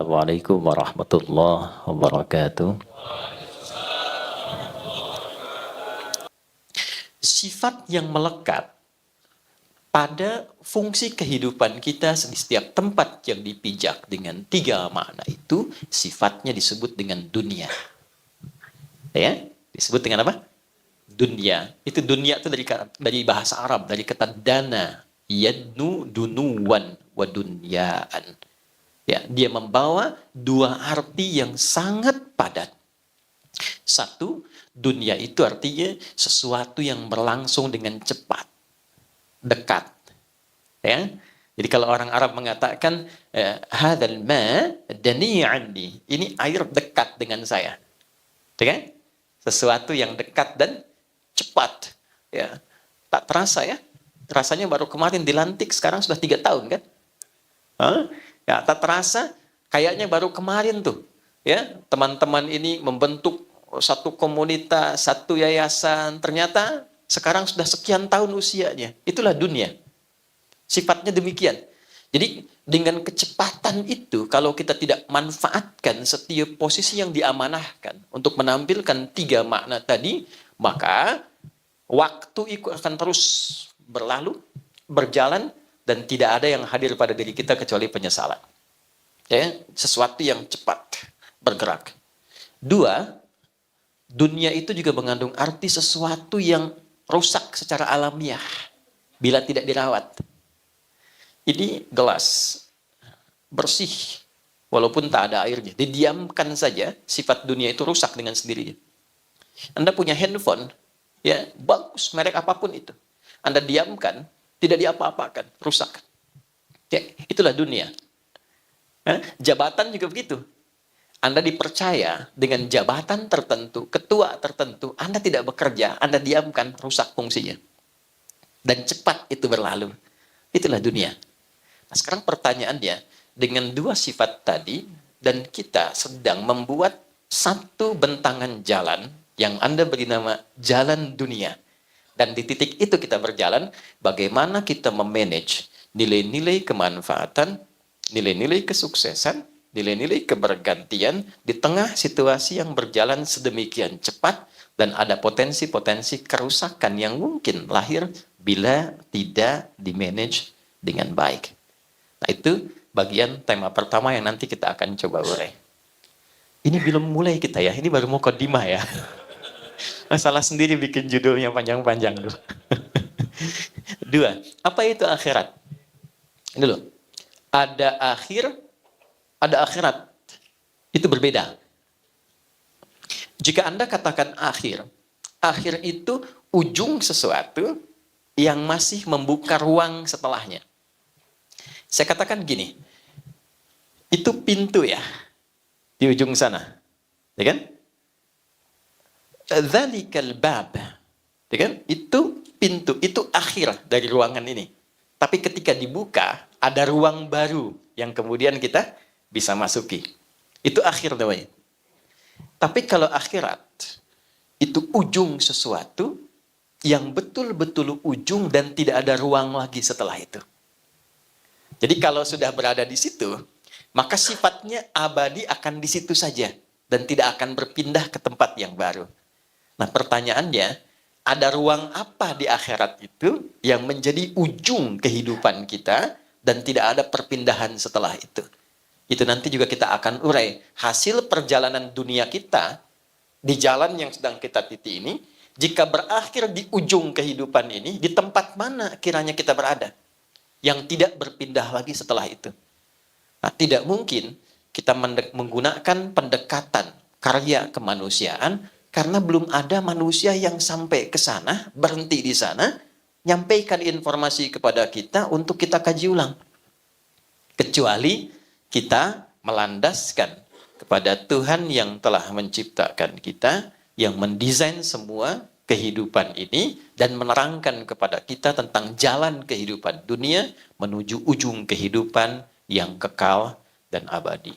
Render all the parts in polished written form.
Assalamualaikum warahmatullahi wabarakatuh. Sifat yang melekat pada fungsi kehidupan kita di setiap tempat yang dipijak dengan 3 makna itu, sifatnya disebut dengan dunia. Ya, disebut dengan apa? Dunia. Itu dunia itu dari bahasa Arab, dari kata dana, yadnu dunuwan wa dunyaan. Ya, dia membawa 2 arti yang sangat padat. 1, dunia itu artinya sesuatu yang berlangsung dengan cepat, dekat. Ya. Jadi kalau orang Arab mengatakan hadzal ma dani anni, ini air dekat dengan saya. Ya. Sesuatu yang dekat dan cepat. Ya. Tak terasa ya. Rasanya baru kemarin dilantik, sekarang sudah 3 tahun kan? Ya, tak terasa, kayaknya baru kemarin tuh, ya teman-teman ini membentuk satu komunitas, satu yayasan, ternyata sekarang sudah sekian tahun usianya. Itulah dunia. Sifatnya demikian. Jadi dengan kecepatan itu, kalau kita tidak manfaatkan setiap posisi yang diamanahkan untuk menampilkan 3 makna tadi, maka waktu itu akan terus berlalu, berjalan, dan tidak ada yang hadir pada diri kita kecuali penyesalan. Ya, sesuatu yang cepat bergerak. 2, dunia itu juga mengandung arti sesuatu yang rusak secara alamiah bila tidak dirawat. Ini gelas bersih walaupun tak ada airnya, didiamkan saja, sifat dunia itu rusak dengan sendirinya. Anda punya handphone, ya bagus, merek apapun itu, Anda diamkan, tidak diapa-apakan, rusak. Ya, itulah dunia. Jabatan juga begitu. Anda dipercaya dengan jabatan tertentu, ketua tertentu, Anda tidak bekerja, Anda diamkan, rusak fungsinya. Dan cepat itu berlalu. Itulah dunia. Nah, sekarang pertanyaannya, dengan 2 sifat tadi, dan kita sedang membuat satu bentangan jalan yang Anda beri nama jalan dunia. Dan di titik itu kita berjalan, bagaimana kita memanage nilai-nilai kemanfaatan, nilai-nilai kesuksesan, nilai-nilai kebergantian di tengah situasi yang berjalan sedemikian cepat dan ada potensi-potensi kerusakan yang mungkin lahir bila tidak dimanage dengan baik. Nah, itu bagian tema pertama yang nanti kita akan coba urai. Ini belum mulai kita ya, ini baru mukaddimah ya. Masalah sendiri bikin judulnya panjang-panjang dulu. 2, apa itu akhirat? Ini loh, ada akhir, ada akhirat. Itu berbeda. Jika Anda katakan akhir, akhir itu ujung sesuatu yang masih membuka ruang setelahnya. Saya katakan gini, itu pintu ya, di ujung sana. Ya kan? Dzalikal bab. Ya kan? Itu pintu, itu akhir dari ruangan ini. Tapi ketika dibuka, ada ruang baru yang kemudian kita bisa masuki. Itu akhir namanya. Tapi kalau akhirat, itu ujung sesuatu yang betul-betul ujung dan tidak ada ruang lagi setelah itu. Jadi kalau sudah berada di situ, maka sifatnya abadi akan di situ saja dan tidak akan berpindah ke tempat yang baru. Nah, pertanyaannya, ada ruang apa di akhirat itu yang menjadi ujung kehidupan kita dan tidak ada perpindahan setelah itu? Itu nanti juga kita akan urai. Hasil perjalanan dunia kita di jalan yang sedang kita titi ini, jika berakhir di ujung kehidupan ini, di tempat mana kiranya kita berada? Yang tidak berpindah lagi setelah itu. Nah, tidak mungkin kita menggunakan pendekatan karya kemanusiaan karena belum ada manusia yang sampai ke sana, berhenti di sana, nyampaikan informasi kepada kita untuk kita kaji ulang. Kecuali kita melandaskan kepada Tuhan yang telah menciptakan kita, yang mendesain semua kehidupan ini, dan menerangkan kepada kita tentang jalan kehidupan dunia menuju ujung kehidupan yang kekal dan abadi.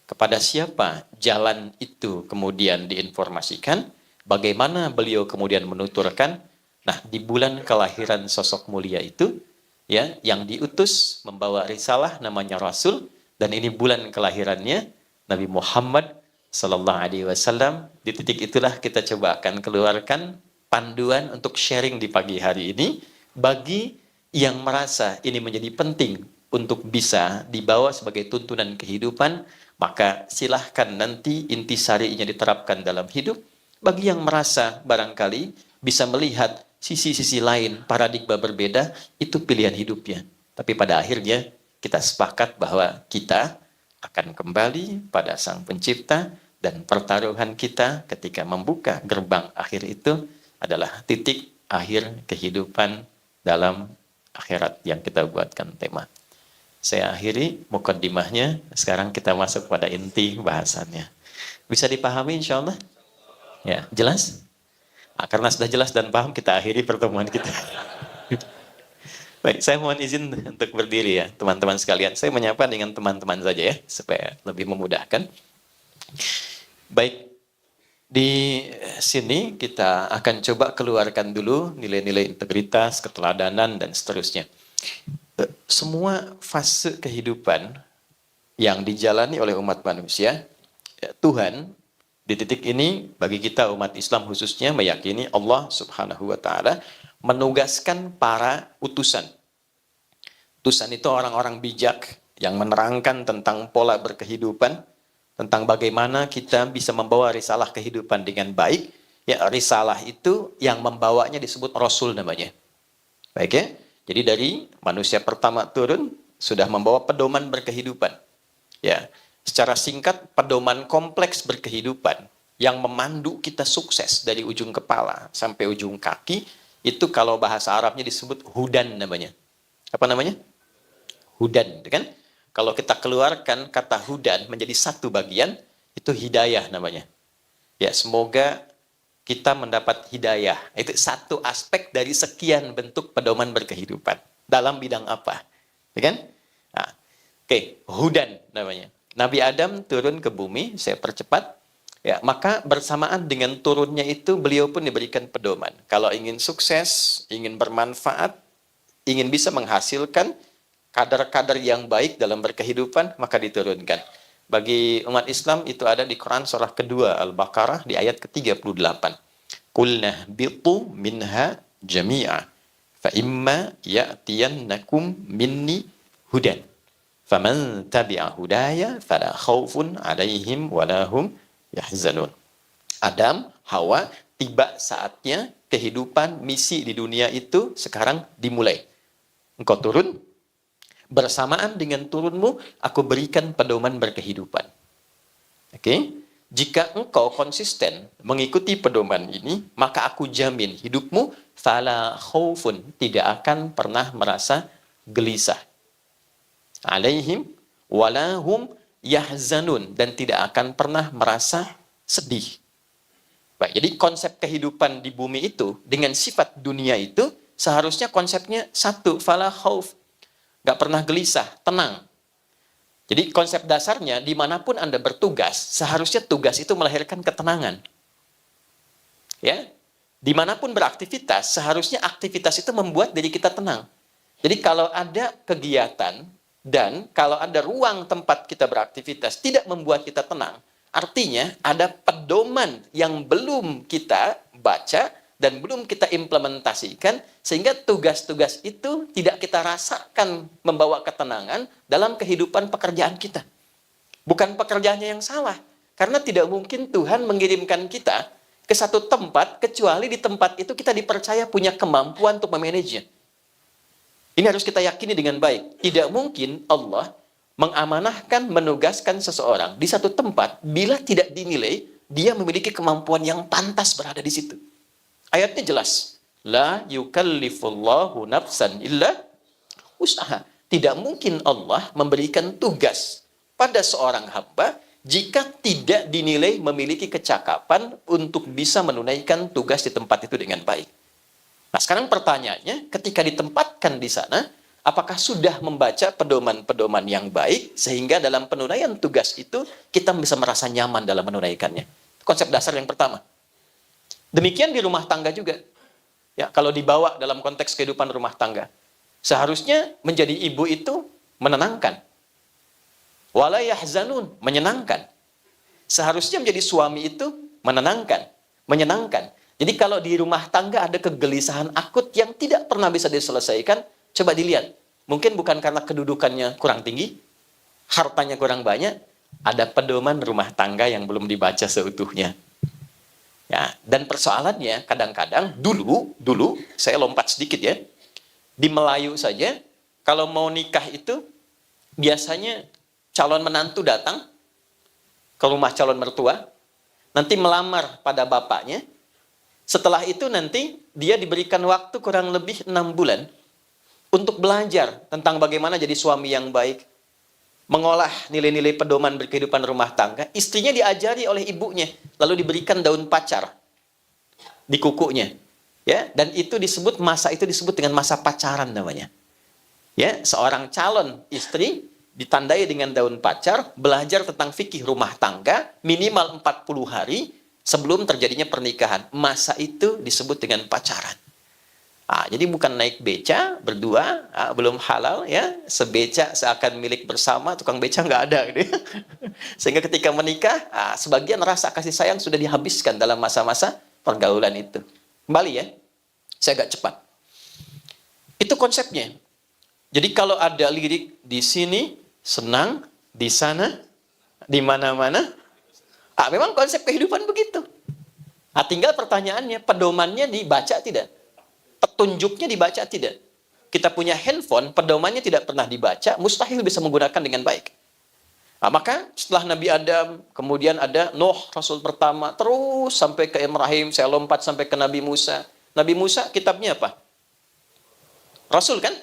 Kepada siapa jalan itu kemudian diinformasikan, bagaimana beliau kemudian menuturkan, nah di bulan kelahiran sosok mulia itu, ya, yang diutus membawa risalah namanya Rasul, dan ini bulan kelahirannya, Nabi Muhammad Sallallahu Alaihi Wasallam. Di titik itulah kita coba akan keluarkan panduan untuk sharing di pagi hari ini bagi yang merasa ini menjadi penting untuk bisa dibawa sebagai tuntunan kehidupan, maka silahkan nanti intisarinya diterapkan dalam hidup. Bagi yang merasa barangkali bisa melihat sisi-sisi lain, paradigma berbeda, itu pilihan hidupnya. Tapi pada akhirnya kita sepakat bahwa kita akan kembali pada Sang Pencipta, dan pertaruhan kita ketika membuka gerbang akhir itu adalah titik akhir kehidupan dalam akhirat yang kita buatkan tema. Saya akhiri mukaddimahnya, sekarang kita masuk pada inti bahasannya. Bisa dipahami insya Allah? Ya, jelas? Nah, karena sudah jelas dan paham, kita akhiri pertemuan kita. Baik, saya mohon izin untuk berdiri ya, teman-teman sekalian. Saya menyapa dengan teman-teman saja ya, supaya lebih memudahkan. Baik, di sini kita akan coba keluarkan dulu nilai-nilai integritas, keteladanan, dan seterusnya. Semua fase kehidupan yang dijalani oleh umat manusia, Tuhan di titik ini bagi kita umat Islam khususnya meyakini Allah Subhanahu wa Ta'ala menugaskan para utusan. Utusan itu orang-orang bijak yang menerangkan tentang pola berkehidupan, tentang bagaimana kita bisa membawa risalah kehidupan dengan baik. Ya, risalah itu yang membawanya disebut Rasul namanya. Baik ya. Jadi dari manusia pertama turun sudah membawa pedoman berkehidupan. Ya, secara singkat pedoman kompleks berkehidupan yang memandu kita sukses dari ujung kepala sampai ujung kaki, itu kalau bahasa Arabnya disebut hudan namanya. Apa namanya? Hudan, kan? Kalau kita keluarkan kata hudan menjadi satu bagian, itu hidayah namanya. Ya, semoga kita mendapat hidayah. Itu satu aspek dari sekian bentuk pedoman berkehidupan. Dalam bidang apa? Ya kan? Nah, oke, hudan namanya. Nabi Adam turun ke bumi, saya percepat. Ya, maka bersamaan dengan turunnya itu beliau pun diberikan pedoman. Kalau ingin sukses, ingin bermanfaat, ingin bisa menghasilkan kadar-kadar yang baik dalam berkehidupan, maka diturunkan. Bagi umat Islam itu ada di Quran surah kedua Al-Baqarah di ayat ke-38. Qulna bitu minha jami'a fa imma ya'tiyannakum minni hudan faman tabi'a hudaya fala khaufun 'alaihim wala hum yahzanun. Adam, Hawa, tiba saatnya kehidupan misi di dunia itu sekarang dimulai. Engkau turun, bersamaan dengan turunmu, aku berikan pedoman berkehidupan. Oke? Jika engkau konsisten mengikuti pedoman ini, maka aku jamin hidupmu fala khaufun, tidak akan pernah merasa gelisah. Alaihim walahum yahzanun, dan tidak akan pernah merasa sedih. Baik, jadi konsep kehidupan di bumi itu dengan sifat dunia itu seharusnya konsepnya satu, fala khauf. Gak pernah gelisah, tenang. Jadi konsep dasarnya, dimanapun Anda bertugas, seharusnya tugas itu melahirkan ketenangan. Ya, dimanapun beraktivitas, seharusnya aktivitas itu membuat diri kita tenang. Jadi kalau ada kegiatan, dan kalau ada ruang tempat kita beraktivitas, tidak membuat kita tenang, artinya ada pedoman yang belum kita baca, dan belum kita implementasikan, sehingga tugas-tugas itu tidak kita rasakan membawa ketenangan dalam kehidupan pekerjaan kita. Bukan pekerjaannya yang salah, karena tidak mungkin Tuhan mengirimkan kita ke satu tempat, kecuali di tempat itu kita dipercaya punya kemampuan untuk memanagenya. Ini harus kita yakini dengan baik. Tidak mungkin Allah mengamanahkan, menugaskan seseorang di satu tempat, bila tidak dinilai, dia memiliki kemampuan yang pantas berada di situ. Ayatnya jelas. La yukallifullahu nafsan illa usaha. Tidak mungkin Allah memberikan tugas pada seorang hamba jika tidak dinilai memiliki kecakapan untuk bisa menunaikan tugas di tempat itu dengan baik. Nah, sekarang pertanyaannya, ketika ditempatkan di sana, apakah sudah membaca pedoman-pedoman yang baik sehingga dalam penunaian tugas itu kita bisa merasa nyaman dalam menunaikannya? Konsep dasar yang pertama. Demikian di rumah tangga juga. Ya, kalau dibawa dalam konteks kehidupan rumah tangga, seharusnya menjadi ibu itu menenangkan. Wala yahzanun, menyenangkan. Seharusnya menjadi suami itu menenangkan, menyenangkan. Jadi kalau di rumah tangga ada kegelisahan akut yang tidak pernah bisa diselesaikan, coba dilihat. Mungkin bukan karena kedudukannya kurang tinggi, hartanya kurang banyak, ada pedoman rumah tangga yang belum dibaca seutuhnya. Ya, dan persoalannya kadang-kadang dulu saya lompat sedikit ya. Di Melayu saja kalau mau nikah itu biasanya calon menantu datang ke rumah calon mertua, nanti melamar pada bapaknya. Setelah itu nanti dia diberikan waktu kurang lebih 6 bulan untuk belajar tentang bagaimana jadi suami yang baik, mengolah nilai-nilai pedoman berkehidupan rumah tangga. Istrinya diajari oleh ibunya, lalu diberikan daun pacar di kukunya. Ya, dan itu disebut dengan masa pacaran namanya. Ya, seorang calon istri ditandai dengan daun pacar, belajar tentang fikih rumah tangga minimal 40 hari sebelum terjadinya pernikahan. Masa itu disebut dengan pacaran. Jadi bukan naik beca berdua, belum halal ya, sebeca seakan milik bersama, tukang beca nggak ada gitu. Sehingga ketika menikah, sebagian rasa kasih sayang sudah dihabiskan dalam masa-masa pergaulan itu. Kembali ya, saya agak cepat. Itu konsepnya. Jadi kalau ada lirik di sini senang, di sana, di mana-mana, memang konsep kehidupan begitu. Tinggal pertanyaannya, pedomannya dibaca tidak? Petunjuknya dibaca tidak? Kita punya handphone, pedomannya tidak pernah dibaca, mustahil bisa menggunakan dengan baik. Maka setelah Nabi Adam, kemudian ada Nuh, Rasul pertama, terus sampai ke Ibrahim, saya lompat sampai ke Nabi Musa. Nabi Musa kitabnya apa? Rasul kan?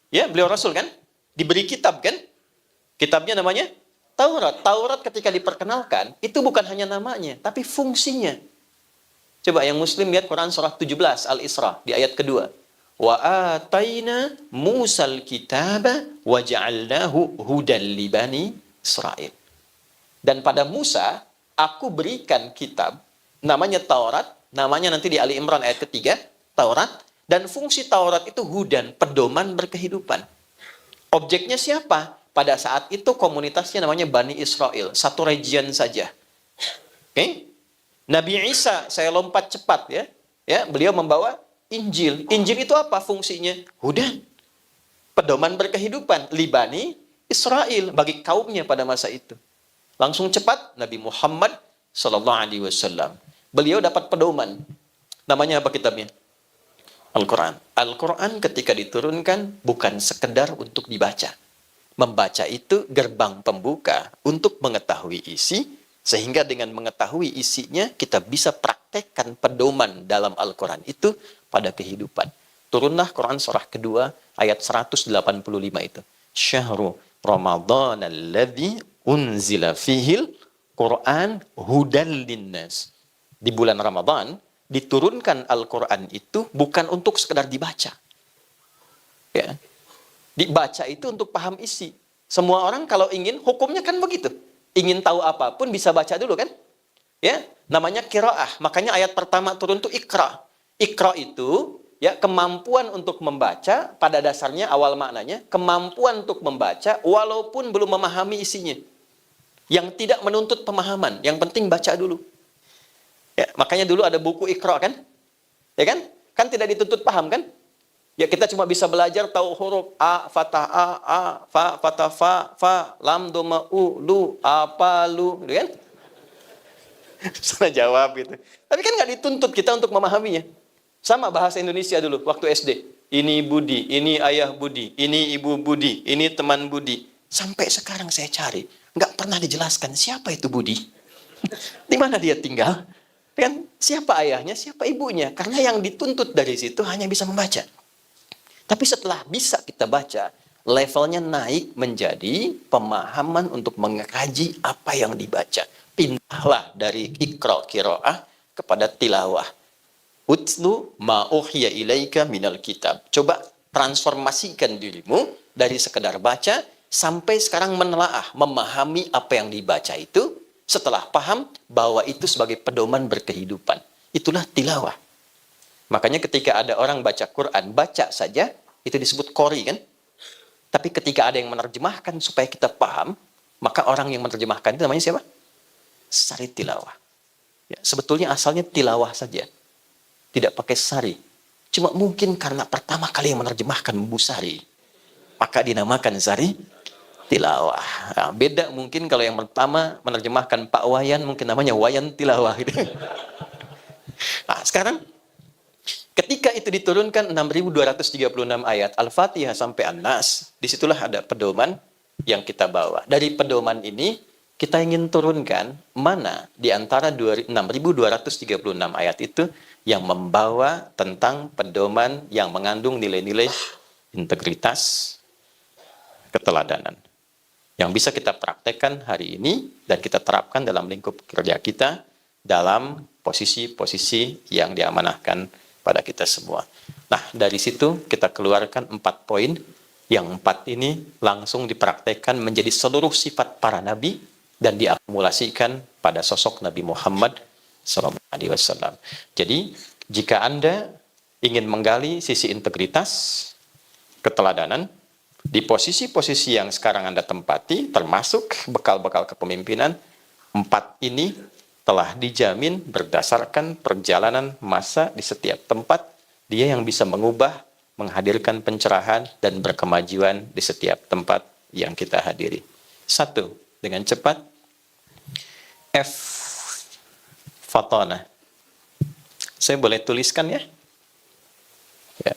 Ya, beliau Rasul kan? Diberi kitab kan? Kitabnya namanya Taurat. Taurat ketika diperkenalkan, itu bukan hanya namanya, tapi fungsinya. Coba yang muslim lihat Quran surah 17 Al-Isra di ayat kedua. Wa ataina Musal kitaba wa ja'alnahu hudan li bani Israil. Dan pada Musa aku berikan kitab namanya Taurat, namanya nanti di Ali Imran ayat ketiga, Taurat, dan fungsi Taurat itu hudan, pedoman berkehidupan. Objeknya siapa? Pada saat itu komunitasnya namanya Bani Israel, satu region saja. Oke? Nabi Isa, saya lompat cepat ya. Ya, beliau membawa Injil. Injil itu apa fungsinya? Hudan. Pedoman berkehidupan Libani Israel bagi kaumnya pada masa itu. Langsung cepat Nabi Muhammad sallallahu alaihi wasallam. Beliau dapat pedoman. Namanya apa kitabnya? Al-Qur'an. Al-Qur'an ketika diturunkan bukan sekedar untuk dibaca. Membaca itu gerbang pembuka untuk mengetahui isi. Sehingga dengan mengetahui isinya, kita bisa praktekkan pedoman dalam Al-Quran itu pada kehidupan. Turunlah Quran surah kedua, ayat 185 itu. Syahrul Ramadan alladhi unzila fihil Quran hudan linnas. Di bulan Ramadan, diturunkan Al-Quran itu bukan untuk sekedar dibaca. Ya. Dibaca itu untuk paham isi. Semua orang kalau ingin, hukumnya kan begitu. Ingin tahu apapun bisa baca dulu kan? Ya, namanya qiraah. Makanya ayat pertama turun itu Iqra. Iqra itu ya kemampuan untuk membaca, pada dasarnya awal maknanya kemampuan untuk membaca walaupun belum memahami isinya. Yang tidak menuntut pemahaman, yang penting baca dulu. Ya, makanya dulu ada buku Iqra kan? Ya kan? Kan tidak dituntut paham kan? Ya kita cuma bisa belajar tahu huruf a fathah a fa fathah fa lam dhamma u lu apa lu gitu kan? Salah jawab gitu. Tapi kan nggak dituntut kita untuk memahaminya. Sama bahasa Indonesia dulu waktu SD. Ini Budi, ini ayah Budi, ini ibu Budi, ini teman Budi. Sampai sekarang saya cari, nggak pernah dijelaskan siapa itu Budi. Di mana dia tinggal? Kan siapa ayahnya, siapa ibunya? Karena yang dituntut dari situ hanya bisa membaca. Tapi setelah bisa kita baca, levelnya naik menjadi pemahaman untuk mengkaji apa yang dibaca. Pindahlah dari Iqra qiraah kepada tilawah. Utlu ma uhiya ilaika minal kitab. Coba transformasikan dirimu dari sekedar baca sampai sekarang menelaah, memahami apa yang dibaca itu. Setelah paham bahwa itu sebagai pedoman berkehidupan. Itulah tilawah. Makanya ketika ada orang baca Quran, baca saja, itu disebut qori kan? Tapi ketika ada yang menerjemahkan supaya kita paham, maka orang yang menerjemahkan itu namanya siapa? sari tilawah. Ya, sebetulnya asalnya tilawah saja, tidak pakai sari. Cuma mungkin karena pertama kali yang menerjemahkan Bu Sari, maka dinamakan sari tilawah. Nah, beda mungkin kalau yang pertama menerjemahkan Pak Wayan, mungkin namanya Wayan Tilawah. Gitu. Nah, sekarang ketika itu diturunkan 6.236 ayat Al-Fatihah sampai An-Nas, disitulah ada pedoman yang kita bawa. Dari pedoman ini, kita ingin turunkan mana di antara 6.236 ayat itu yang membawa tentang pedoman yang mengandung nilai-nilai integritas, keteladanan. Yang bisa kita praktekkan hari ini dan kita terapkan dalam lingkup kerja kita dalam posisi-posisi yang diamanahkan pada kita semua. Nah, dari situ kita keluarkan 4 poin. Yang 4 ini langsung dipraktekkan menjadi seluruh sifat para nabi dan diakumulasikan pada sosok Nabi Muhammad SAW. Jadi, jika Anda ingin menggali sisi integritas, keteladanan, di posisi-posisi yang sekarang Anda tempati, termasuk bekal-bekal kepemimpinan, 4 ini telah dijamin berdasarkan perjalanan masa di setiap tempat, dia yang bisa mengubah, menghadirkan pencerahan, dan berkemajuan di setiap tempat yang kita hadiri. 1, dengan cepat, F. Fatona. Saya boleh tuliskan ya? Ya.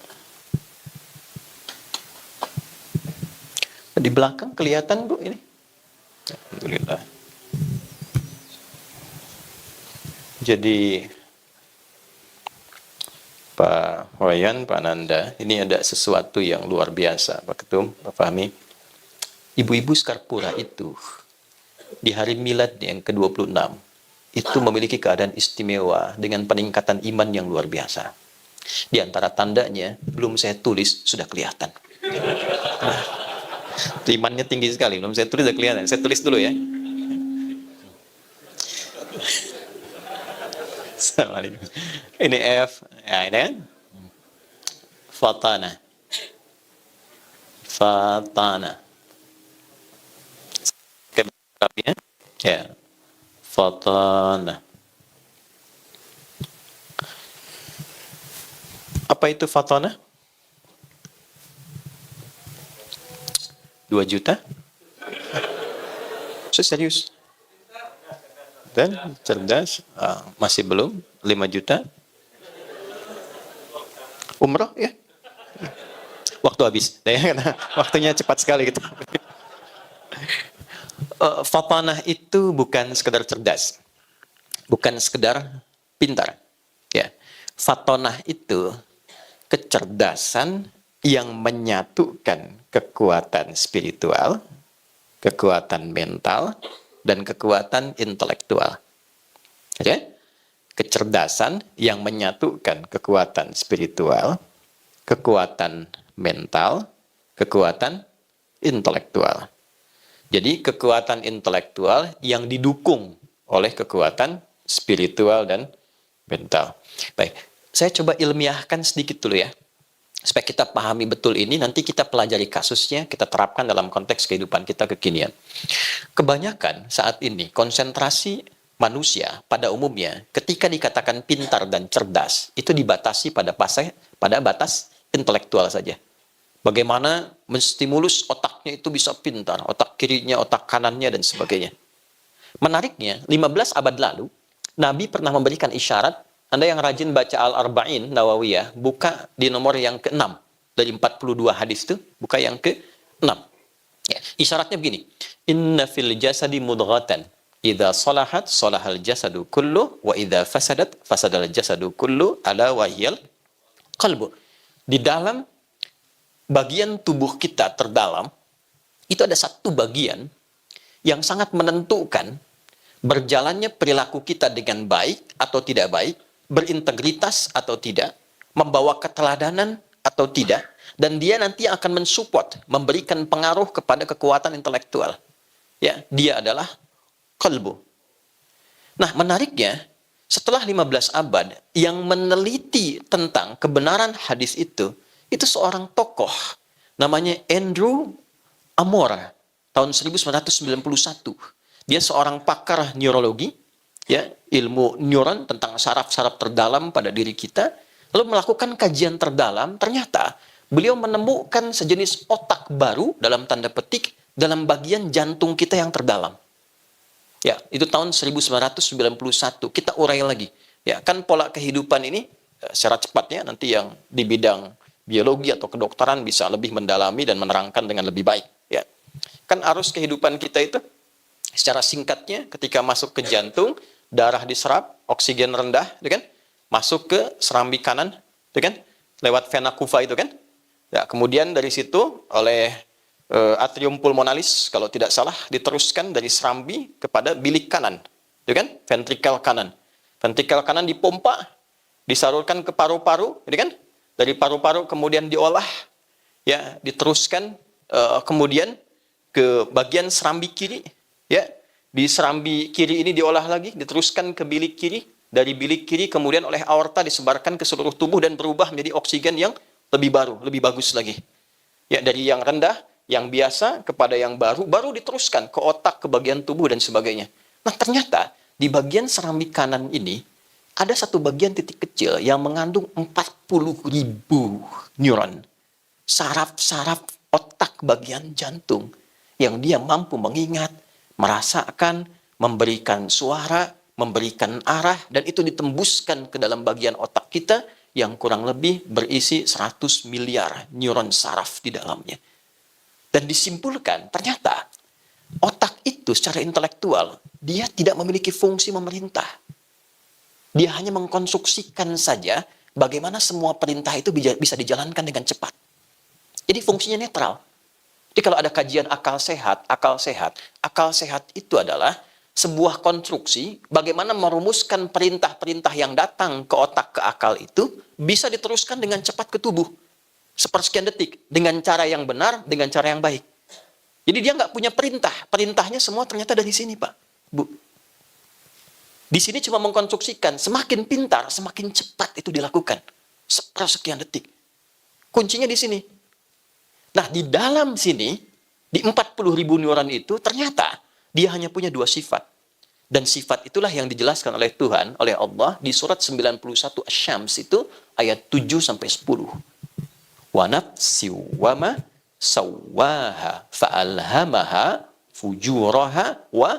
Di belakang kelihatan Bu ini? Alhamdulillah. Jadi Pak Wayan, Pak Nanda, ini ada sesuatu yang luar biasa, Pak Ketum, Pak Fahmi. Ibu-ibu Skarpura itu di hari milad yang ke-26 itu memiliki keadaan istimewa dengan peningkatan iman yang luar biasa. Di antara tandanya, belum saya tulis, sudah kelihatan. Imannya tinggi sekali, belum saya tulis, sudah kelihatan. Saya tulis dulu ya. Assalamualaikum. Ini F, ya ini kan? Fatana. Fatana. Ya. Ya. Fatana. Apa itu fatana? 2 juta? Serius? Dan cerdas, masih belum 5 juta. Umroh ya. Waktu habis. Waktunya cepat sekali gitu. Fatanah itu bukan sekedar cerdas. Bukan sekedar pintar. Ya. Fatanah itu kecerdasan yang menyatukan kekuatan spiritual, kekuatan mental, dan kekuatan intelektual. Oke? Kecerdasan yang menyatukan kekuatan spiritual, kekuatan mental, kekuatan intelektual. Jadi kekuatan intelektual yang didukung oleh kekuatan spiritual dan mental. Baik, saya coba ilmiahkan sedikit dulu ya. Supaya kita pahami betul ini, nanti kita pelajari kasusnya, kita terapkan dalam konteks kehidupan kita kekinian. Kebanyakan saat ini, konsentrasi manusia pada umumnya, ketika dikatakan pintar dan cerdas, itu dibatasi pada batas intelektual saja. Bagaimana menstimulus otaknya itu bisa pintar, otak kirinya, otak kanannya, dan sebagainya. Menariknya, 15 abad lalu, Nabi pernah memberikan isyarat. Anda yang rajin baca Al-Arba'in Nawawiyah, buka di nomor yang ke-6 dari 42 hadis itu, buka yang ke-6. Ya, isyaratnya begini. Inna fil jasadi mudghatan, idza salahat salahal jasadu kullu, wa idza fasadat fasadal jasadu kullu, ala wahyal qalbu. Di dalam bagian tubuh kita terdalam, itu ada satu bagian yang sangat menentukan berjalannya perilaku kita dengan baik atau tidak baik, berintegritas atau tidak, membawa keteladanan atau tidak, dan dia nanti akan mensupport, memberikan pengaruh kepada kekuatan intelektual. Ya, dia adalah qalbu. Nah, menariknya, setelah 15 abad yang meneliti tentang kebenaran hadis itu seorang tokoh namanya Andrew Amora tahun 1991. Dia seorang pakar neurologi, ya, ilmu neuron tentang saraf-saraf terdalam pada diri kita, lalu melakukan kajian terdalam, ternyata beliau menemukan sejenis otak baru dalam tanda petik dalam bagian jantung kita yang terdalam. Ya, itu tahun 1991. Kita urai lagi. Ya, kan pola kehidupan ini secara cepatnya nanti yang di bidang biologi atau kedokteran bisa lebih mendalami dan menerangkan dengan lebih baik. Ya, kan arus kehidupan kita itu secara singkatnya ketika masuk ke jantung, darah diserap, oksigen rendah, itu kan, masuk ke serambi kanan, itu kan, lewat vena cava itu kan. Ya, kemudian dari situ oleh atrium pulmonalis kalau tidak salah diteruskan dari serambi kepada bilik kanan, itu kan, ventrikel kanan. Ventrikel kanan dipompa, disalurkan ke paru-paru, itu kan, dari paru-paru kemudian diolah, ya, diteruskan kemudian ke bagian serambi kiri, ya, di serambi kiri ini diolah lagi, diteruskan ke bilik kiri, dari bilik kiri kemudian oleh aorta disebarkan ke seluruh tubuh dan berubah menjadi oksigen yang lebih baru, lebih bagus lagi. Ya, dari yang rendah, yang biasa kepada yang baru, baru diteruskan ke otak, ke bagian tubuh dan sebagainya. Nah, ternyata di bagian serambi kanan ini ada satu bagian titik kecil yang mengandung 40.000 neuron. Saraf-saraf otak bagian jantung yang dia mampu mengingat, merasakan, memberikan suara, memberikan arah, dan itu ditembuskan ke dalam bagian otak kita yang kurang lebih berisi 100 miliar neuron saraf di dalamnya. Dan disimpulkan, ternyata otak itu secara intelektual, dia tidak memiliki fungsi memerintah. Dia hanya mengkonstruksikan saja bagaimana semua perintah itu bisa dijalankan dengan cepat. Jadi fungsinya netral. Jadi kalau ada kajian akal sehat itu adalah sebuah konstruksi bagaimana merumuskan perintah-perintah yang datang ke otak, ke akal itu bisa diteruskan dengan cepat ke tubuh. Sepersekian detik, dengan cara yang benar, dengan cara yang baik. Jadi dia nggak punya perintah. Perintahnya semua ternyata dari sini, Pak, Bu. Di sini cuma mengkonstruksikan, semakin pintar, semakin cepat itu dilakukan. Sepersekian detik. Kuncinya di sini. Nah, di dalam sini, di 40.000 neuron itu, ternyata dia hanya punya 2 sifat. Dan sifat itulah yang dijelaskan oleh Tuhan, oleh Allah, di surat 91 Asy-Syams itu, ayat 7-10. Wa nafsi wa ma sawwaha fa'alhamaha fujuraha wa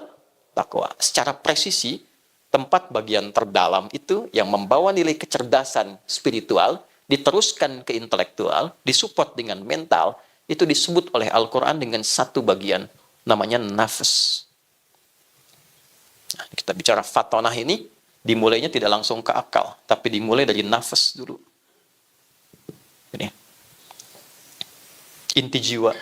taqwa. Secara presisi, tempat bagian terdalam itu yang membawa nilai kecerdasan spiritual, diteruskan ke intelektual, disupport dengan mental, itu disebut oleh Al-Quran dengan satu bagian, namanya nafas. Nah, kita bicara fatonah ini, dimulainya tidak langsung ke akal, tapi dimulai dari nafas dulu. Ini inti jiwa.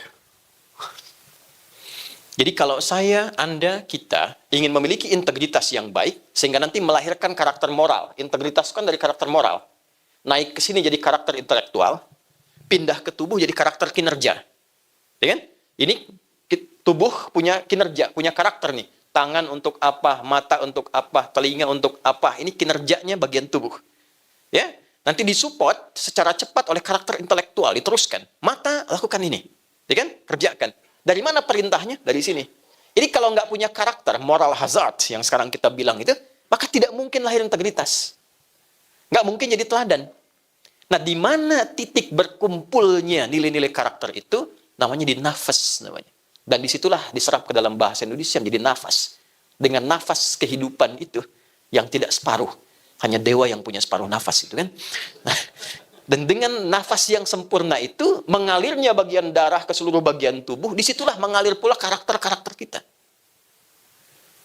Jadi kalau saya, Anda, kita ingin memiliki integritas yang baik, sehingga nanti melahirkan karakter moral. Integritas kan dari karakter moral. Naik ke sini jadi karakter intelektual, pindah ke tubuh jadi karakter kinerja. Ya kan? Ini tubuh punya kinerja, punya karakter nih. Tangan untuk apa, mata untuk apa, telinga untuk apa. Ini kinerjanya bagian tubuh. Ya, nanti disupport secara cepat oleh karakter intelektual, diteruskan. Mata, lakukan ini. Ya kan? Kerjakan. Dari mana perintahnya? Dari sini. Jadi kalau nggak punya karakter, moral hazard, yang sekarang kita bilang itu, maka tidak mungkin lahir integritas. Nggak mungkin jadi teladan. Nah, di mana titik berkumpulnya nilai-nilai karakter itu, namanya di nafas namanya. Dan disitulah diserap ke dalam bahasa Indonesia menjadi nafas. Dengan nafas kehidupan itu, yang tidak separuh. Hanya dewa yang punya separuh nafas itu kan. Nah, dan dengan nafas yang sempurna itu, mengalirnya bagian darah ke seluruh bagian tubuh, disitulah mengalir pula karakter-karakter kita.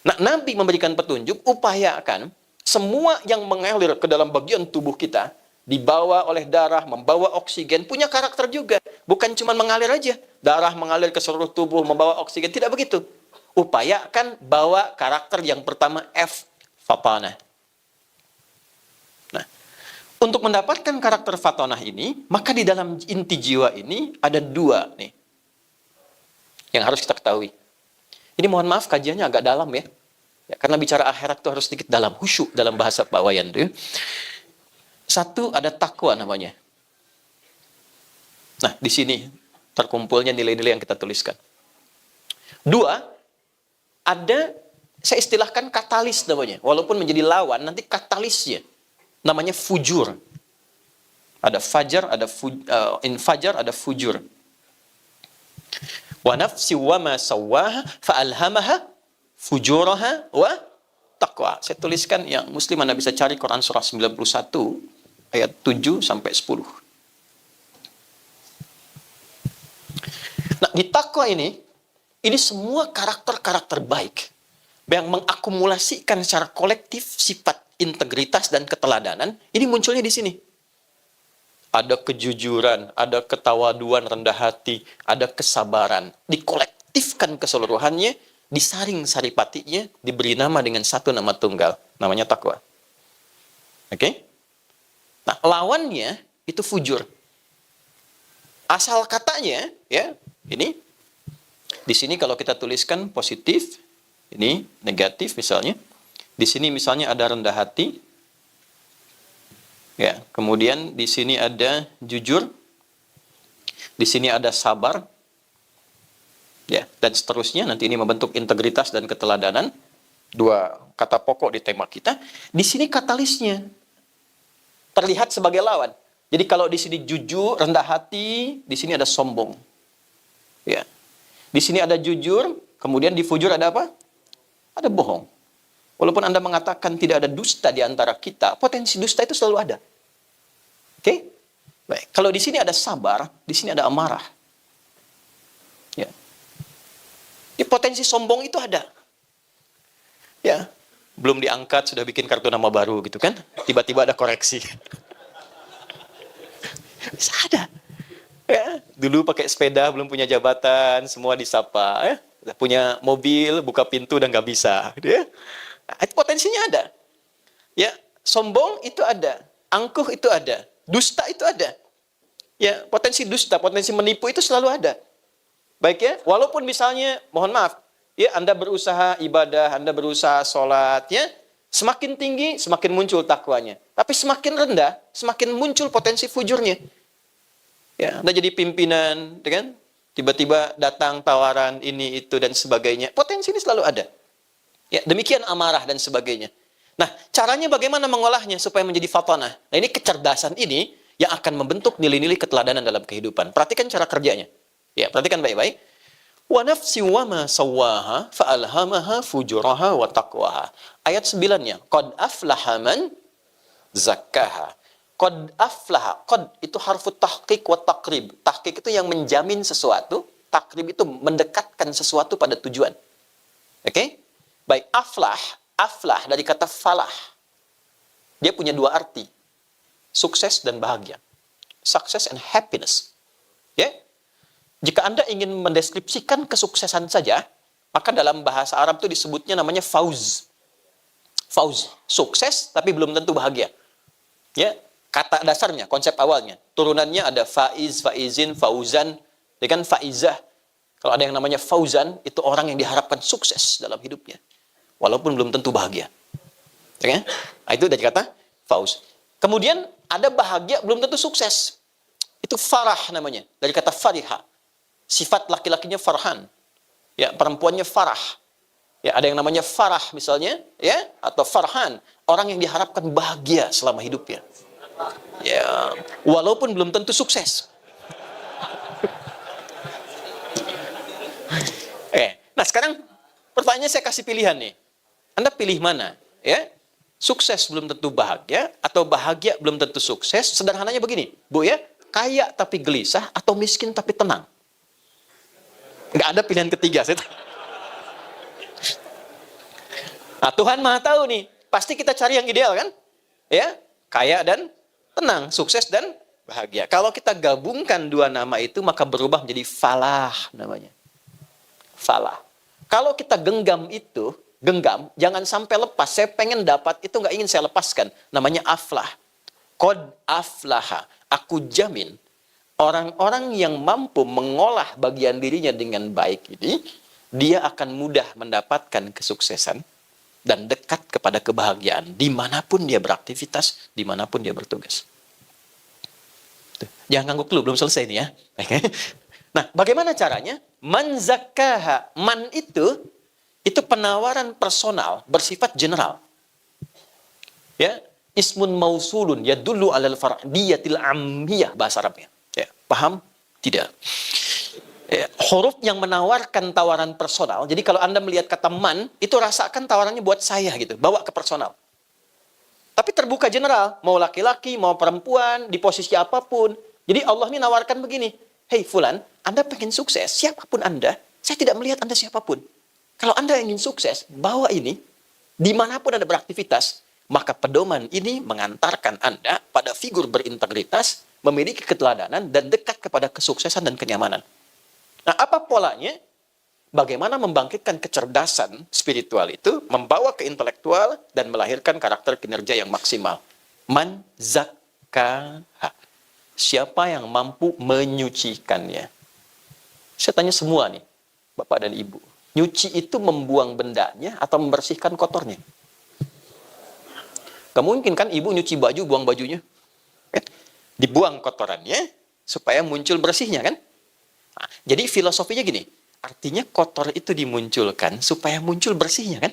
Nah, Nabi memberikan petunjuk, upayakan semua yang mengalir ke dalam bagian tubuh kita, dibawa oleh darah, membawa oksigen, punya karakter juga. Bukan cuma mengalir aja. Darah mengalir ke seluruh tubuh, membawa oksigen. Tidak begitu. Upayakan bawa karakter yang pertama F, fatanah. Nah, untuk mendapatkan karakter fatanah ini, maka di dalam inti jiwa ini ada 2 nih yang harus kita ketahui. Ini mohon maaf kajiannya agak dalam ya. Karena bicara akhirat itu harus sedikit dalam, khusyuk dalam bahasa Pak Wayan tuh. 1 ada takwa namanya. Nah, di sini terkumpulnya nilai-nilai yang kita tuliskan. 2, ada saya istilahkan katalis namanya. Walaupun menjadi lawan, nanti katalisnya namanya fujur. Ada fajar, ada infajar, ada fujur. Wa nafsi wa ma sawwaha fa'alhamaha fujuraha wa taqwa. Saya tuliskan yang muslim Anda bisa cari Quran surah 91 ayat 7 sampai 10. Nah, di takwa ini semua karakter-karakter baik yang mengakumulasikan secara kolektif sifat integritas dan keteladanan, ini munculnya di sini. Ada kejujuran, ada ketawaduan, rendah hati, ada kesabaran. Dikolektifkan keseluruhannya, disaring saripatinya, diberi nama dengan satu nama tunggal. Namanya takwa. Oke? Nah, lawannya itu fujur. Asal katanya, ya, ini. Di sini kalau kita tuliskan positif, ini negatif misalnya. Di sini misalnya ada rendah hati. Ya, kemudian di sini ada jujur. Di sini ada sabar. Ya, dan seterusnya. Nanti ini membentuk integritas dan keteladanan. Dua kata pokok di tema kita. Di sini katalisnya terlihat sebagai lawan. Jadi kalau di sini jujur, rendah hati, di sini ada sombong. Ya. Di sini ada jujur, kemudian di fujur ada apa? Ada bohong. Walaupun Anda mengatakan tidak ada dusta di antara kita, potensi dusta itu selalu ada. Oke? Baik. Kalau di sini ada sabar, di sini ada amarah. Ya. Di potensi sombong itu ada. Ya. Belum diangkat, sudah bikin kartu nama baru gitu kan. Tiba-tiba ada koreksi. Bisa ada. Ya. Dulu pakai sepeda, belum punya jabatan, semua disapa. Ya. Udah punya mobil, buka pintu dan nggak bisa. Ya. Itu potensinya ada. Ya, sombong itu ada, angkuh itu ada, dusta itu ada. Ya, potensi dusta, potensi menipu itu selalu ada. Baik ya, walaupun misalnya, mohon maaf, ya Anda berusaha ibadah, Anda berusaha sholat, ya, semakin tinggi, semakin muncul takwanya. Tapi semakin rendah, semakin muncul potensi fujurnya. Ya, Anda jadi pimpinan, kan? Tiba-tiba datang tawaran ini, itu, dan sebagainya. Potensi ini selalu ada. Ya, demikian amarah dan sebagainya. Nah, caranya bagaimana mengolahnya supaya menjadi fatanah? Nah, ini kecerdasan ini yang akan membentuk nilai-nilai keteladanan dalam kehidupan. Perhatikan cara kerjanya. Ya, perhatikan baik-baik. Wa nafsi wa ma sawwaha fa'alhamaha fujuraha wa taqwaha. Ayat 9-nya, qad aflaha man zakkaha. Qad aflaha. Qad itu harfu tahqiq wa taqrib. Tahqiq itu yang menjamin sesuatu, taqrib itu mendekatkan sesuatu pada tujuan. Oke? Baik, aflah dari kata falah. Dia punya dua arti. Sukses dan bahagia. Success and happiness. Ya. Jika Anda ingin mendeskripsikan kesuksesan saja, maka dalam bahasa Arab itu disebutnya namanya fauz. Fauz, sukses tapi belum tentu bahagia. Ya, kata dasarnya, konsep awalnya. Turunannya ada faiz, faizin, fauzan, dengan faizah. Kalau ada yang namanya fauzan, itu orang yang diharapkan sukses dalam hidupnya. Walaupun belum tentu bahagia. Ya, nah, itu dari kata fauz. Kemudian ada bahagia belum tentu sukses. Itu farah namanya. Dari kata fariha. Sifat laki-lakinya farhan. Ya, perempuannya farah. Ya, ada yang namanya farah misalnya, ya, atau farhan. Orang yang diharapkan bahagia selama hidupnya. Ya, walaupun belum tentu sukses. Nah sekarang pertanyaannya saya kasih pilihan nih. Anda pilih mana? Ya, sukses belum tentu bahagia atau bahagia belum tentu sukses. Sederhananya begini, Bu ya, kaya tapi gelisah atau miskin tapi tenang. Nggak ada pilihan ketiga. Nah, Tuhan Maha tahu nih, pasti kita cari yang ideal kan? Ya, kaya dan tenang, sukses dan bahagia. Kalau kita gabungkan dua nama itu maka berubah menjadi falah namanya. Falah. Kalau kita genggam itu, jangan sampai lepas. Saya pengen dapat, itu nggak ingin saya lepaskan. Namanya aflah. Qad aflaha. Aku jamin, orang-orang yang mampu mengolah bagian dirinya dengan baik ini, dia akan mudah mendapatkan kesuksesan dan dekat kepada kebahagiaan dimanapun dia beraktivitas, dimanapun dia bertugas. Tuh. Jangan ngangguk dulu, belum selesai nih ya. Nah, bagaimana caranya? Man zakkaha. Man itu itu penawaran personal bersifat general. Ya, ismun mausulun yadullu alal fardiyatil ammiyah bahasa Arabnya. Ya, paham? Tidak. Ya, huruf yang menawarkan tawaran personal. Jadi kalau Anda melihat kata man, itu rasakan tawarannya buat saya gitu, bawa ke personal. Tapi terbuka general, mau laki-laki, mau perempuan, di posisi apapun. Jadi Allah ini nawarkan begini, "Hei fulan, Anda pengen sukses, siapapun Anda, saya tidak melihat Anda siapapun. Kalau Anda ingin sukses, bawa ini, dimanapun Anda beraktivitas, maka pedoman ini mengantarkan Anda pada figur berintegritas, memiliki keteladanan, dan dekat kepada kesuksesan dan kenyamanan." Nah, apa polanya? Bagaimana membangkitkan kecerdasan spiritual itu, membawa ke intelektual, dan melahirkan karakter kinerja yang maksimal. Man zakkaha. Siapa yang mampu menyucikannya? Saya tanya semua nih, Bapak dan Ibu. Nyuci itu membuang bendanya atau membersihkan kotornya? Gak mungkin kan ibu nyuci baju, buang bajunya. Dibuang kotorannya, supaya muncul bersihnya kan? Nah, jadi filosofinya gini, artinya kotor itu dimunculkan supaya muncul bersihnya kan?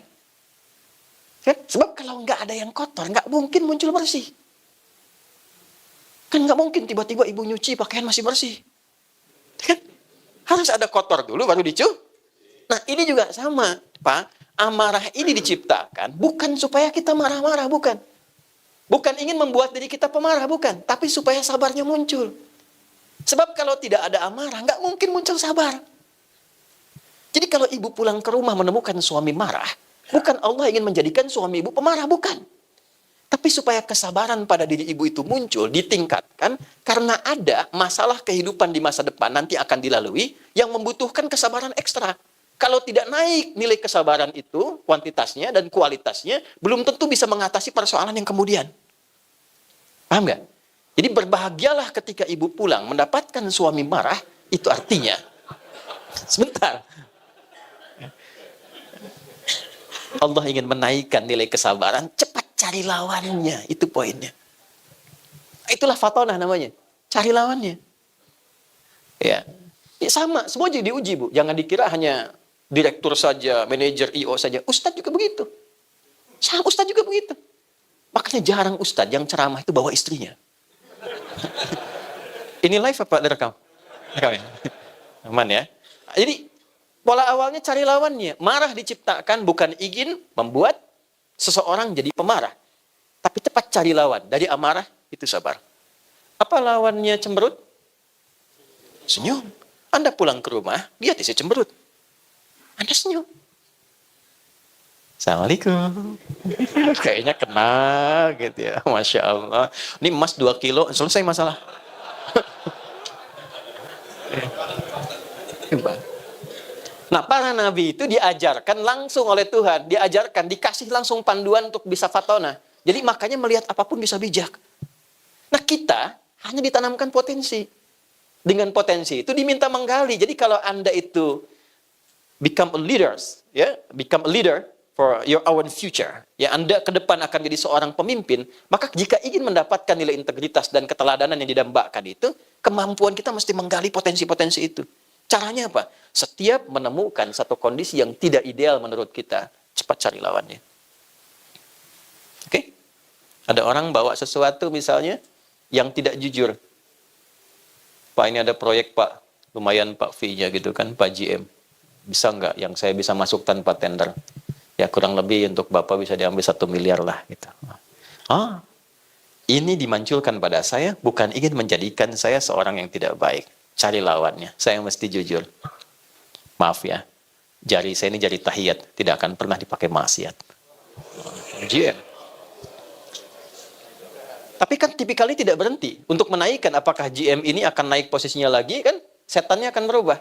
Sebab kalau nggak ada yang kotor, nggak mungkin muncul bersih. Kan nggak mungkin tiba-tiba ibu nyuci pakaian masih bersih. Kan? Harus ada kotor dulu baru dicuci. Nah ini juga sama, Pak. Amarah ini diciptakan bukan supaya kita marah-marah, bukan. Bukan ingin membuat diri kita pemarah, bukan. Tapi supaya sabarnya muncul. Sebab kalau tidak ada amarah, nggak mungkin muncul sabar. Jadi kalau ibu pulang ke rumah menemukan suami marah, bukan Allah ingin menjadikan suami ibu pemarah, bukan. Tapi supaya kesabaran pada diri ibu itu muncul, ditingkatkan, karena ada masalah kehidupan di masa depan nanti akan dilalui yang membutuhkan kesabaran ekstra. Kalau tidak naik nilai kesabaran itu, kuantitasnya dan kualitasnya, belum tentu bisa mengatasi persoalan yang kemudian. Paham nggak? Jadi berbahagialah ketika ibu pulang mendapatkan suami marah, itu artinya, sebentar, Allah ingin menaikkan nilai kesabaran, cepat cari lawannya, itu poinnya. Itulah fatonah namanya, cari lawannya. Ya, sama, semua jadi diuji bu. Jangan dikira hanya direktur saja, manajer, IO saja. Ustadz juga begitu. Sama Ustadz juga begitu. Makanya jarang Ustadz yang ceramah itu bawa istrinya. Ini live apa direkam? Rekam ya? Aman ya. Jadi pola awalnya cari lawannya. Marah diciptakan bukan ingin membuat seseorang jadi pemarah. Tapi cepat cari lawan. Dari amarah itu sabar. Apa lawannya cemberut? Senyum. Anda pulang ke rumah, lihat isi cemberut. Anda senyum. Assalamualaikum. Kayaknya kenal gitu ya. Masya Allah. Ini emas 2 kilo, selesai masalah. Nah, para nabi itu diajarkan langsung oleh Tuhan. Diajarkan, dikasih langsung panduan untuk bisa fatonah. Jadi makanya melihat apapun bisa bijak. Nah, kita hanya ditanamkan potensi. Dengan potensi itu diminta menggali. Jadi kalau Anda itu become a leader, ya, become a leader for your own future, ya, Anda ke depan akan jadi seorang pemimpin, maka jika ingin mendapatkan nilai integritas dan keteladanan yang didambakan itu, kemampuan kita mesti menggali potensi-potensi itu. Caranya apa? Setiap menemukan satu kondisi yang tidak ideal menurut kita, cepat cari lawannya. Oke? Ada orang bawa sesuatu misalnya yang tidak jujur. Pak, ini ada proyek Pak, lumayan Pak fee-nya gitu kan, Pak GM. Bisa nggak yang saya bisa masuk tanpa tender? Ya kurang lebih untuk Bapak bisa diambil 1 miliar lah gitu. Ah, ini dimunculkan pada saya bukan ingin menjadikan saya seorang yang tidak baik. Cari lawannya, saya mesti jujur. Maaf ya, jari saya ini jari tahiyat, tidak akan pernah dipakai maksiat. GM. Tapi kan tipikalnya tidak berhenti. Untuk menaikkan apakah GM ini akan naik posisinya lagi kan, setannya akan berubah.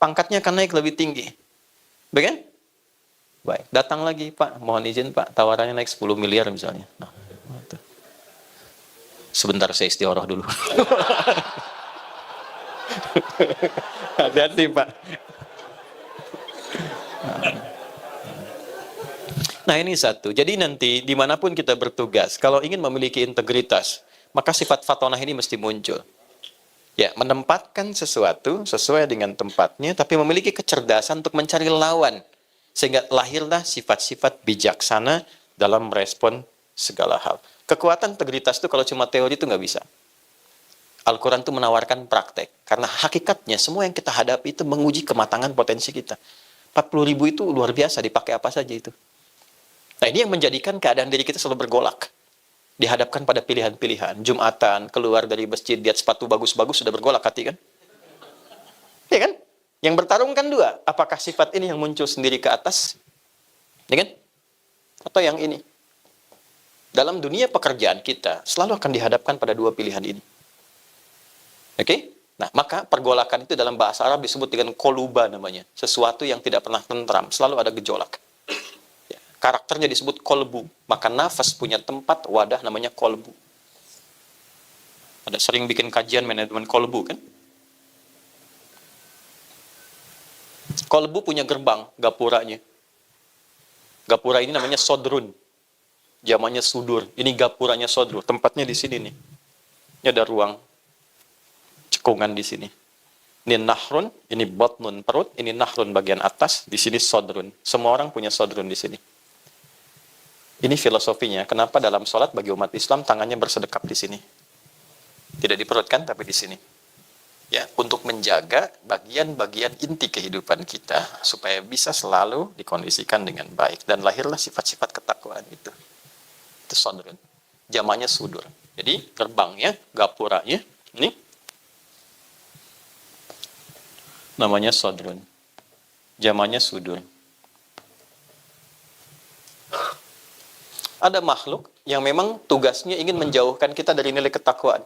Pangkatnya akan naik lebih tinggi. Baik? Baik, datang lagi, Pak, mohon izin Pak, tawarannya naik 10 miliar misalnya. Nah, sebentar saya istiqoroh dulu. Hati-hati Pak. Nah ini satu, jadi nanti dimanapun kita bertugas, kalau ingin memiliki integritas, maka sifat fatonah ini mesti muncul. Ya, menempatkan sesuatu sesuai dengan tempatnya, tapi memiliki kecerdasan untuk mencari lawan Sehingga lahirlah sifat-sifat bijaksana dalam merespon segala hal. Kekuatan integritas itu kalau cuma teori itu nggak bisa. Al-Quran itu menawarkan praktek. Karena hakikatnya semua yang kita hadapi itu menguji kematangan potensi kita. 40.000 itu luar biasa, dipakai apa saja itu. Nah ini yang menjadikan keadaan diri kita selalu bergolak. Dihadapkan pada pilihan-pilihan. Jumatan, keluar dari masjid, lihat sepatu bagus-bagus, sudah bergolak hati kan? Ya kan? Yang bertarung kan dua. Apakah sifat ini yang muncul sendiri ke atas? Ya kan? Atau yang ini? Dalam dunia pekerjaan kita, selalu akan dihadapkan pada dua pilihan ini. Oke? Nah, maka pergolakan itu dalam bahasa Arab disebut dengan koluba namanya. Sesuatu yang tidak pernah tentram, selalu ada gejolak. Ya, karakternya disebut kolbu. Maka nafas punya tempat, wadah namanya kolbu. Ada sering bikin kajian manajemen kolbu kan? Kolbu punya gerbang, gapuranya. Gapura ini namanya sodrun. Jamannya sudur. Ini gapuranya sodrun. Tempatnya di sini nih. Ini ada ruang cekungan di sini. Ini nahrun, ini botnun perut, ini nahrun bagian atas, di sini sodrun. Semua orang punya sodrun di sini. Ini filosofinya. Kenapa dalam sholat bagi umat Islam tangannya bersedekap di sini? Tidak di perut kan, tapi di sini. Ya, untuk menjaga bagian-bagian inti kehidupan kita supaya bisa selalu dikondisikan dengan baik dan lahirlah sifat-sifat ketakwaan itu. Itu sodrun. Jamannya sudur. Jadi gerbangnya, gapuranya, ini namanya sodrun. Jamannya sudur. Ada makhluk yang memang tugasnya ingin menjauhkan kita dari nilai ketakwaan.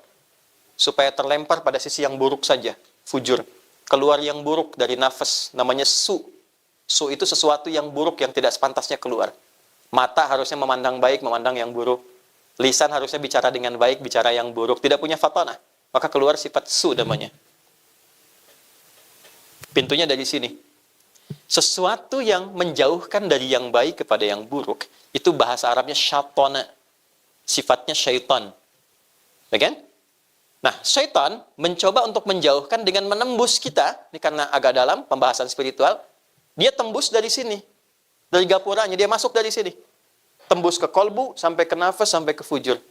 Supaya terlempar pada sisi yang buruk saja. Fujur. Keluar yang buruk dari nafas. Namanya su. Su itu sesuatu yang buruk yang tidak sepantasnya keluar. Mata harusnya memandang baik, memandang yang buruk. Lisan harusnya bicara dengan baik, bicara yang buruk. Tidak punya fatonah. Maka keluar sifat su namanya. Pintunya dari sini. Sesuatu yang menjauhkan dari yang baik kepada yang buruk, itu bahasa Arabnya syaitana. Sifatnya syaitan. Ya kan? Nah, syaitan mencoba untuk menjauhkan dengan menembus kita. Ini karena agak dalam, pembahasan spiritual. Dia tembus dari sini. Dari gapuranya, dia masuk dari sini. Tembus ke kolbu, sampai ke nafas, sampai ke fujur.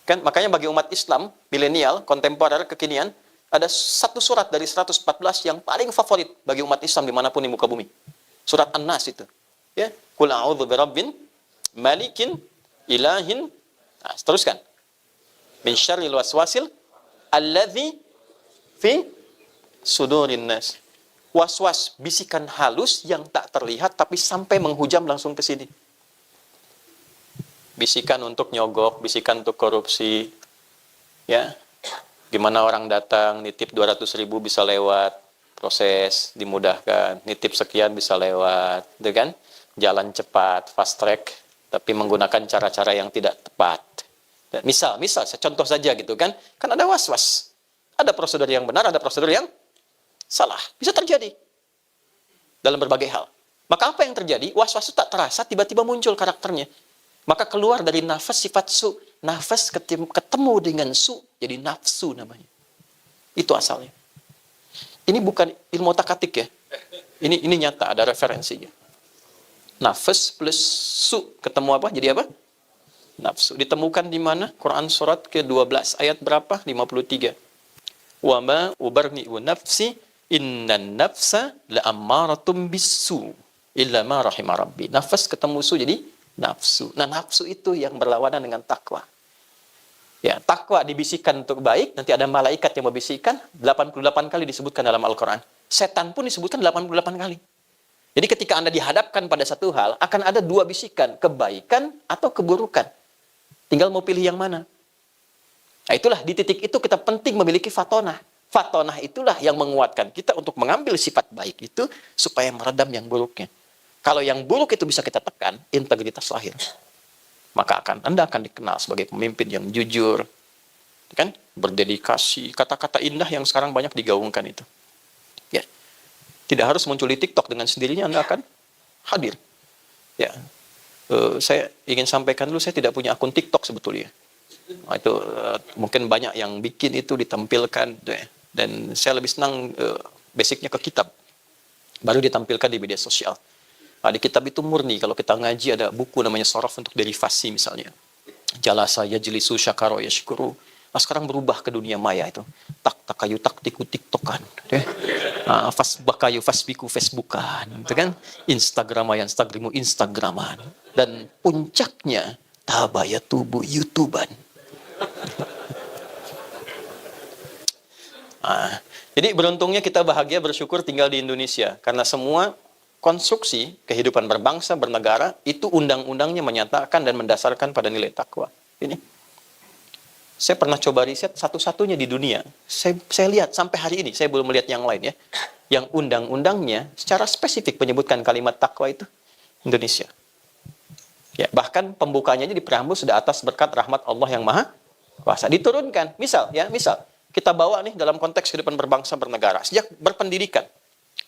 Kan? Makanya bagi umat Islam, milenial, kontemporer, kekinian, ada satu surat dari 114 yang paling favorit bagi umat Islam dimanapun di muka bumi. Surat An-Nas itu. Ya, Qul a'udzu birabbin malikin ilahin. Nah, teruskan. Min syarril waswasil alladzi fi sudurin nas. Was-was, bisikan halus yang tak terlihat tapi sampai menghujam langsung ke sini. Bisikan untuk nyogok, bisikan untuk korupsi. Ya. Gimana orang datang, nitip 200.000 bisa lewat, proses dimudahkan, nitip sekian bisa lewat, gitu kan? Jalan cepat, fast track, tapi menggunakan cara-cara yang tidak tepat. Dan misal, contoh saja gitu kan, kan ada was-was. Ada prosedur yang benar, ada prosedur yang salah. Bisa terjadi dalam berbagai hal. Maka apa yang terjadi? Was-was itu tak terasa, tiba-tiba muncul karakternya. Maka keluar dari nafas sifat su. Nafas ketemu dengan su, jadi nafsu namanya. Itu asalnya. Ini bukan ilmu otak-atik ya. Ini nyata, ada referensinya. Nafas plus su ketemu apa? Jadi apa? Nafsu. Ditemukan di mana? Quran surat ke-12 ayat berapa? 53. Wa ma ubarni'u nafsi innan nafsa la'ammaratum bisu illa ma rahima rabbi. Nafas ketemu su jadi nafsu. Nah, nafsu itu yang berlawanan dengan takwa. Ya, takwa dibisikkan untuk baik, nanti ada malaikat yang membisikkan, 88 kali disebutkan dalam Al-Quran. Setan pun disebutkan 88 kali. Jadi ketika Anda dihadapkan pada satu hal, akan ada dua bisikan, kebaikan atau keburukan. Tinggal mau pilih yang mana. Nah, itulah di titik itu kita penting memiliki fatonah. Fatonah itulah yang menguatkan kita untuk mengambil sifat baik itu supaya meredam yang buruknya. Kalau yang buruk itu bisa kita tekan, integritas lahir. Maka Anda akan dikenal sebagai pemimpin yang jujur, kan? Berdedikasi, kata-kata indah yang sekarang banyak digaungkan itu. Ya. Tidak harus muncul di TikTok, dengan sendirinya Anda akan hadir. Ya. Saya ingin sampaikan dulu, saya tidak punya akun TikTok sebetulnya. Nah, itu mungkin banyak yang bikin itu ditampilkan, dan saya lebih senang basicnya ke kitab, baru ditampilkan di media sosial. Di kitab itu murni, kalau kita ngaji ada buku namanya Sorof untuk derivasi misalnya. Jalasa yajlisu syakaro yashkuru. Sekarang berubah ke dunia maya itu. Tak takayu tak tiku tiktokan. Ya. Fasbakayu fasbiku facebookan. Itu kan. Instagramu instagraman. Dan puncaknya tabaya tubuh youtuban. Jadi beruntungnya kita bahagia bersyukur tinggal di Indonesia. Karena semua konstruksi kehidupan berbangsa, bernegara, itu undang-undangnya menyatakan dan mendasarkan pada nilai takwa. Ini. Saya pernah coba riset satu-satunya di dunia. Saya lihat sampai hari ini, saya belum melihat yang lain ya. Yang undang-undangnya secara spesifik menyebutkan kalimat takwa itu Indonesia. Ya, bahkan pembukanya di preambul sudah atas berkat rahmat Allah yang Maha Kuasa. Diturunkan, misal kita bawa nih dalam konteks kehidupan berbangsa, bernegara. Sejak berpendidikan,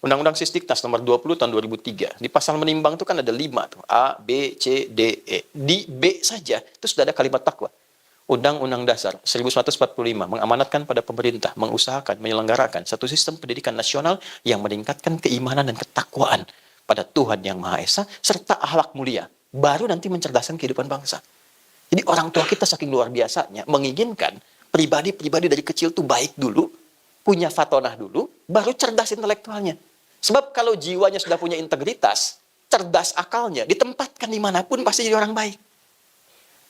Undang-Undang Sisdiknas nomor 20 tahun 2003. Di pasal menimbang itu kan ada 5 tuh. A, B, C, D, E. Di B saja itu sudah ada kalimat takwa. Undang-Undang Dasar 1945 mengamanatkan pada pemerintah mengusahakan, menyelenggarakan satu sistem pendidikan nasional yang meningkatkan keimanan dan ketakwaan pada Tuhan Yang Maha Esa serta akhlak mulia. Baru nanti mencerdaskan kehidupan bangsa. Jadi orang tua kita saking luar biasanya menginginkan pribadi-pribadi dari kecil tuh baik dulu, punya fatonah dulu, baru cerdas intelektualnya. Sebab kalau jiwanya sudah punya integritas, cerdas akalnya, ditempatkan dimanapun pasti jadi orang baik.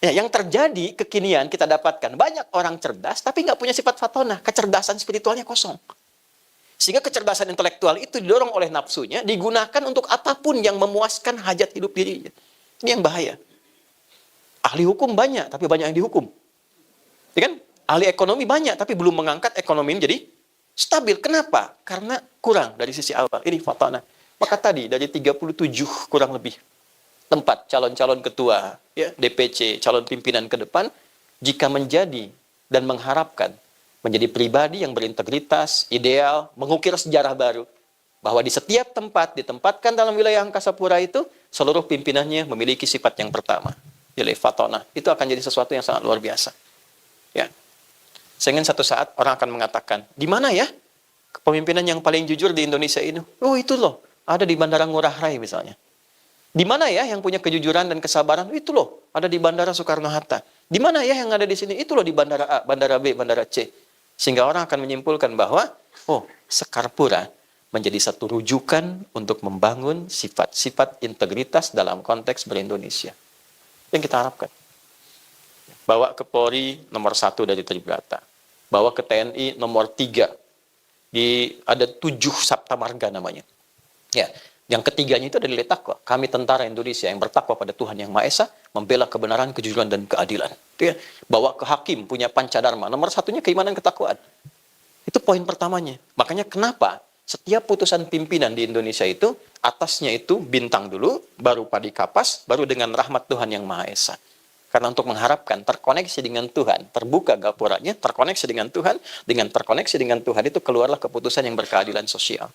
Ya, yang terjadi kekinian kita dapatkan, banyak orang cerdas tapi nggak punya sifat fatonah, kecerdasan spiritualnya kosong. Sehingga kecerdasan intelektual itu didorong oleh nafsunya, digunakan untuk apapun yang memuaskan hajat hidup dirinya. Ini yang bahaya. Ahli hukum banyak, tapi banyak yang dihukum. Ya kan? Ahli ekonomi banyak, tapi belum mengangkat ekonomi menjadi stabil. Kenapa? Karena kurang dari sisi awal. Ini fatonah. Maka tadi dari 37 kurang lebih tempat calon-calon ketua, ya, DPC, calon pimpinan ke depan, jika menjadi dan mengharapkan menjadi pribadi yang berintegritas, ideal, mengukir sejarah baru, bahwa di setiap tempat ditempatkan dalam wilayah angkasa pura itu, seluruh pimpinannya memiliki sifat yang pertama, yaitu fatonah. Itu akan jadi sesuatu yang sangat luar biasa. Ya. Saya ingin satu saat orang akan mengatakan, di mana ya kepemimpinan yang paling jujur di Indonesia ini? Oh itu loh, ada di Bandara Ngurah Rai misalnya. Di mana ya yang punya kejujuran dan kesabaran? Itu loh, ada di Bandara Soekarno-Hatta. Di mana ya yang ada di sini? Itu loh di Bandara A, Bandara B, Bandara C. Sehingga orang akan menyimpulkan bahwa, oh, Sekarpura menjadi satu rujukan untuk membangun sifat-sifat integritas dalam konteks ber-Indonesia. Yang kita harapkan. Bawa ke Polri nomor 1 dari Tribrata. Bawa ke TNI nomor 3. Ada 7 Sabta Marga namanya. Ya, yang ketiganya itu ada nilai takwa. Kami tentara Indonesia yang bertakwa pada Tuhan Yang Maha Esa, membela kebenaran, kejujuran, dan keadilan. Itu ya. Bawa ke hakim, punya pancadharma. Nomor 1-nya keimanan, ketakwaan. Itu poin pertamanya. Makanya kenapa setiap putusan pimpinan di Indonesia itu, atasnya itu bintang dulu, baru padi kapas, baru dengan rahmat Tuhan Yang Maha Esa. Karena untuk mengharapkan terkoneksi dengan Tuhan, terbuka gapuranya, terkoneksi dengan Tuhan, dengan terkoneksi dengan Tuhan itu keluarlah keputusan yang berkeadilan sosial.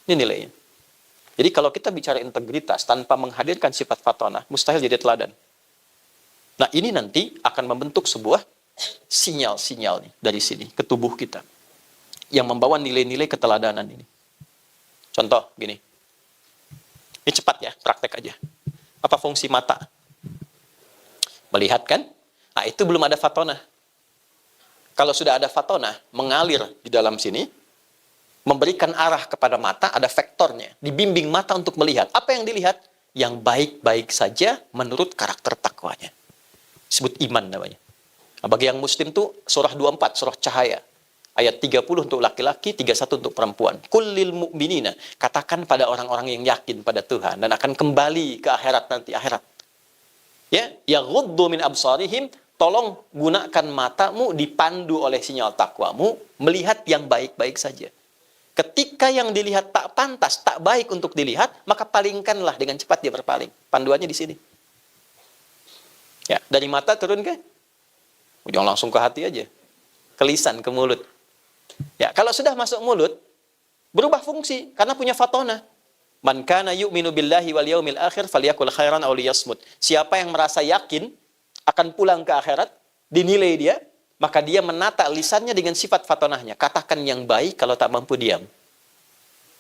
Ini nilainya. Jadi kalau kita bicara integritas tanpa menghadirkan sifat fatonah, mustahil jadi teladan. Nah ini nanti akan membentuk sebuah sinyal-sinyal nih dari sini ke tubuh kita yang membawa nilai-nilai keteladanan ini. Contoh gini, ini cepat ya, praktek aja. Apa fungsi mata? Melihat kan? Nah itu belum ada fatonah. Kalau sudah ada fatonah, mengalir di dalam sini, memberikan arah kepada mata, ada vektornya. Dibimbing mata untuk melihat. Apa yang dilihat? Yang baik-baik saja menurut karakter takwanya. Disebut iman namanya. Nah, bagi yang muslim tuh surah 24, surah cahaya. Ayat 30 untuk laki-laki, 31 untuk perempuan. Kullil mu'minina. Katakan pada orang-orang yang yakin pada Tuhan. Dan akan kembali ke akhirat nanti, akhirat. Ya, yaghuddu min absarihim, tolong gunakan matamu dipandu oleh sinyal takwamu, melihat yang baik-baik saja. Ketika yang dilihat tak pantas, tak baik untuk dilihat, maka palingkanlah dengan cepat dia berpaling. Panduannya di sini. Ya, dari mata turun ke? Jangan langsung ke hati aja. Ke lisan, ke mulut. Ya, kalau sudah masuk mulut, berubah fungsi karena punya fatonah. Man kana yu'minu billahi wal yaumil akhir falyakul khairan aw liyasmut. Siapa yang merasa yakin akan pulang ke akhirat, dinilai dia, maka dia menata lisannya dengan sifat fatonahnya. Katakan yang baik, kalau tak mampu diam.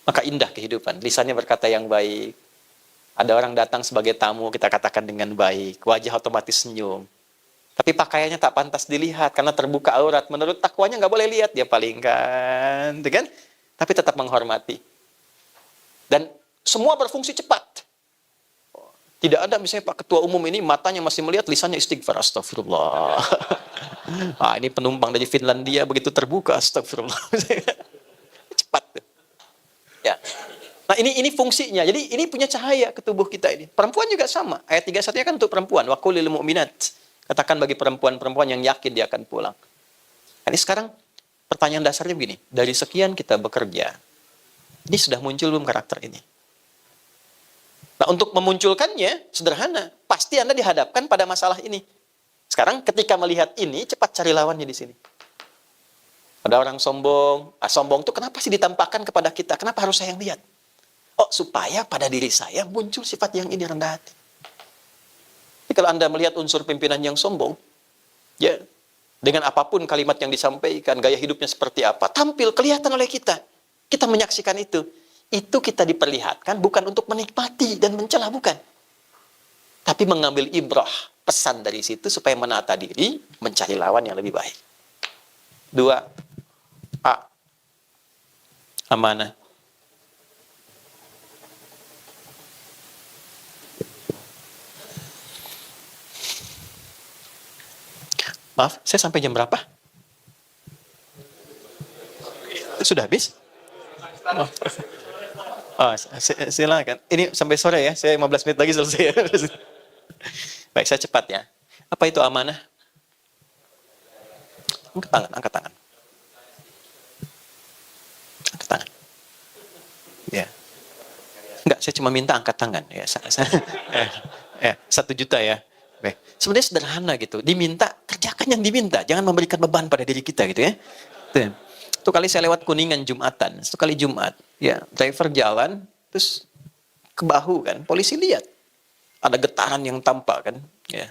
Maka indah kehidupan. Lisannya berkata yang baik. Ada orang datang sebagai tamu, kita katakan dengan baik, wajah otomatis senyum. Tapi pakaiannya tak pantas dilihat karena terbuka aurat. Menurut takwanya nggak boleh lihat, dia palingkan, gitu kan? Tapi tetap menghormati. Dan semua berfungsi cepat. Tidak ada misalnya Pak Ketua Umum ini matanya masih melihat, lisannya istighfar, astagfirullah. Ini penumpang dari Finlandia begitu terbuka, astagfirullah. Cepat. Ya. Nah ini fungsinya. Jadi ini punya cahaya ke tubuh kita ini. Perempuan juga sama. Ayat 31 kan untuk perempuan. Wa qul lil mu'minat. Katakan bagi perempuan-perempuan yang yakin dia akan pulang. Nah, ini sekarang pertanyaan dasarnya begini. Dari sekian kita bekerja, ini sudah muncul belum karakter ini? Nah, untuk memunculkannya sederhana. Pasti Anda dihadapkan pada masalah ini. Sekarang ketika melihat ini, cepat cari lawannya di sini. Ada orang sombong. Sombong itu kenapa sih ditampakkan kepada kita? Kenapa harus saya yang lihat? Oh, supaya pada diri saya muncul sifat yang ini, rendah hati. Jadi kalau Anda melihat unsur pimpinan yang sombong, ya, dengan apapun kalimat yang disampaikan, gaya hidupnya seperti apa, tampil, kelihatan oleh kita. Kita menyaksikan itu. Itu kita diperlihatkan bukan untuk menikmati dan mencela, bukan. Tapi mengambil ibrah, pesan dari situ supaya menata diri, mencari lawan yang lebih baik. 2. A. Amanah. Maaf, saya sampai jam berapa? Sudah habis? Silakan. Ini sampai sore ya, saya 15 menit lagi selesai. Baik, saya cepat ya. Apa itu amanah? Angkat tangan, angkat tangan. Angkat tangan. Ya. Enggak, saya cuma minta angkat tangan. Ya, 1 juta ya. Baik. Sebenarnya sederhana gitu. Diminta, kerjakan yang diminta. Jangan memberikan beban pada diri kita gitu ya. Itu kali saya lewat Kuningan Jumatan. Itu kali Jumat. Ya, driver jalan, terus ke bahu kan. Polisi lihat. Ada getaran yang tampak kan. Ya.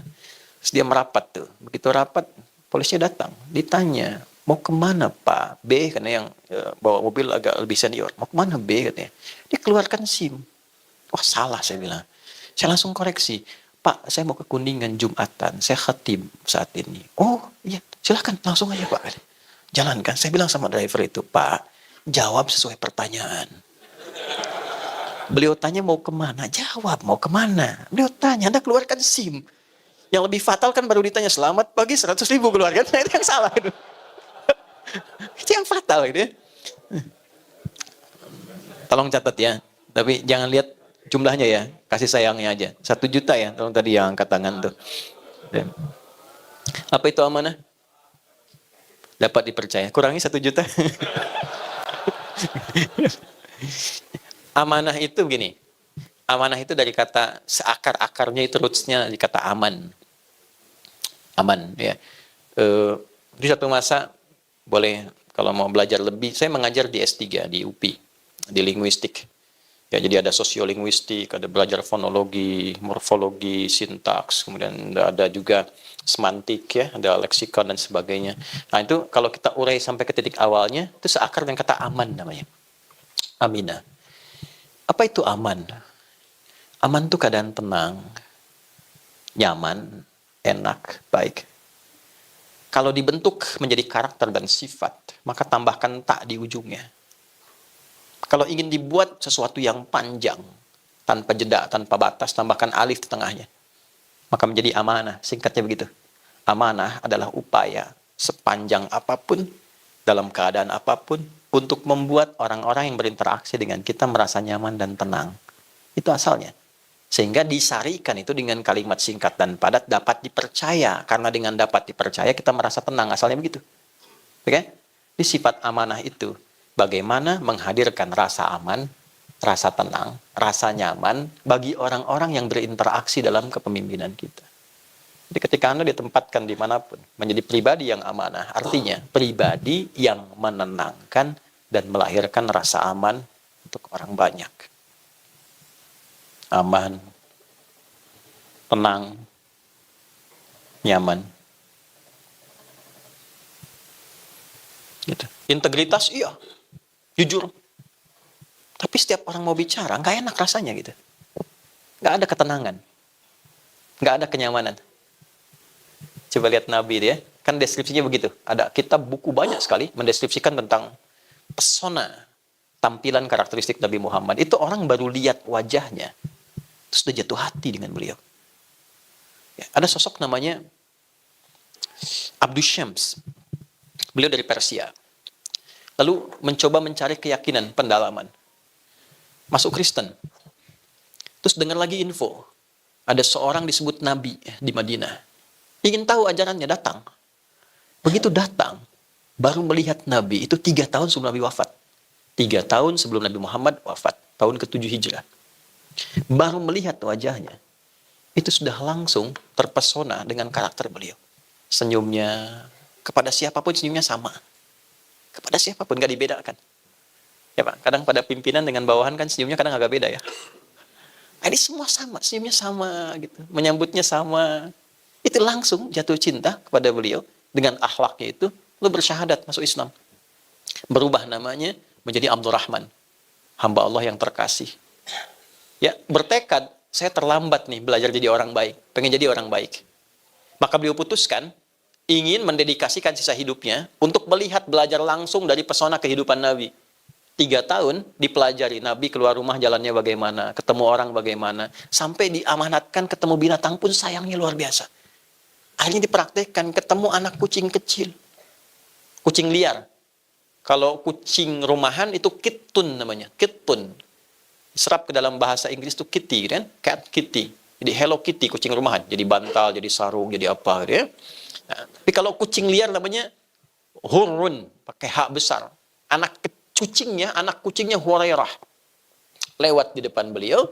Terus dia merapat tuh. Begitu rapat, polisinya datang. Ditanya, mau kemana Pak? B, karena yang bawa mobil agak lebih senior. Mau kemana B katanya. Dia keluarkan SIM. Wah salah saya bilang. Saya langsung koreksi. Pak, saya mau ke Kuningan Jumatan. Saya khatib saat ini. Oh iya, silahkan langsung aja Pak. Jalankan. Saya bilang sama driver itu, Pak, jawab sesuai pertanyaan. Beliau tanya mau kemana? Jawab mau kemana? Beliau tanya, Anda keluarkan SIM. Yang lebih fatal kan baru ditanya, selamat pagi 100.000 keluarkan. Nah, itu yang salah. Itu yang fatal gitu ya. Tolong catat ya. Tapi jangan lihat jumlahnya ya. Kasih sayangnya aja. 1 juta ya. Tolong tadi yang angkat tangan tuh. Apa itu amanah? Dapat dipercaya. Kurangi 1 juta. Amanah itu begini. Amanah itu dari kata seakar-akarnya itu rootsnya di kata aman. Aman ya. Di satu masa boleh kalau mau belajar lebih, saya mengajar di S3 di UPI di linguistik. Ya, jadi ada sosiolinguistik, ada belajar fonologi, morfologi, sintaks, kemudian ada juga semantik ya, ada leksikon dan sebagainya. Nah, itu kalau kita urai sampai ke titik awalnya, itu seakar dengan kata aman namanya. Aminah. Apa itu aman? Aman itu keadaan tenang, nyaman, enak, baik. Kalau dibentuk menjadi karakter dan sifat, maka tambahkan tak di ujungnya. Kalau ingin dibuat sesuatu yang panjang, tanpa jeda, tanpa batas, tambahkan alif di tengahnya. Maka menjadi amanah, singkatnya begitu. Amanah adalah upaya sepanjang apapun, dalam keadaan apapun, untuk membuat orang-orang yang berinteraksi dengan kita merasa nyaman dan tenang. Itu asalnya. Sehingga disarikan itu dengan kalimat singkat dan padat, dapat dipercaya. Karena dengan dapat dipercaya kita merasa tenang, asalnya begitu. Oke? Di sifat amanah itu, bagaimana menghadirkan rasa aman, rasa tenang, rasa nyaman bagi orang-orang yang berinteraksi dalam kepemimpinan kita. Jadi ketika Anda ditempatkan dimanapun, menjadi pribadi yang amanah, artinya pribadi yang menenangkan dan melahirkan rasa aman untuk orang banyak. Aman, tenang, nyaman. Gitu. Integritas, iya. Jujur. Tapi setiap orang mau bicara, nggak enak rasanya gitu. Nggak ada ketenangan. Nggak ada kenyamanan. Coba lihat Nabi dia, kan deskripsinya begitu. Ada kitab buku banyak sekali mendeskripsikan tentang pesona tampilan karakteristik Nabi Muhammad. Itu orang baru lihat wajahnya, terus sudah jatuh hati dengan beliau. Ya, ada sosok namanya Abdus Syams. Beliau dari Persia. Lalu mencoba mencari keyakinan, pendalaman. Masuk Kristen. Terus dengar lagi info. Ada seorang disebut Nabi di Madinah. Ingin tahu ajarannya, datang. Begitu datang, baru melihat Nabi. Itu 3 tahun sebelum Nabi wafat. 3 tahun sebelum Nabi Muhammad wafat. Tahun ke-7 Hijrah. Baru melihat wajahnya. Itu sudah langsung terpesona dengan karakter beliau. Senyumnya, kepada siapapun senyumnya sama. Kepada siapapun, gak dibedakan. Ya Pak, kadang pada pimpinan dengan bawahan kan senyumnya kadang agak beda ya. Ini semua sama, senyumnya sama gitu. Menyambutnya sama. Itu langsung jatuh cinta kepada beliau dengan akhlaknya itu, lalu bersyahadat masuk Islam. Berubah namanya menjadi Abdurrahman, hamba Allah yang terkasih. Ya, bertekad, saya terlambat nih belajar jadi orang baik, pengen jadi orang baik. Maka beliau putuskan ingin mendedikasikan sisa hidupnya untuk melihat, belajar langsung dari pesona kehidupan Nabi. 3 tahun dipelajari Nabi keluar rumah jalannya bagaimana, ketemu orang bagaimana, sampai diamanatkan ketemu binatang pun sayangnya luar biasa. Akhirnya dipraktekkan, ketemu anak kucing kecil. Kucing liar. Kalau kucing rumahan itu kittun namanya. Kittun. Serap ke dalam bahasa Inggris itu kitty kan? Cat kitty. Jadi Hello Kitty, kucing rumahan. Jadi bantal, jadi sarung, jadi apa gitu ya. Nah, tapi kalau kucing liar namanya hurun. Pakai hak besar. Kucingnya, anak kucingnya Hurairah. Lewat di depan beliau.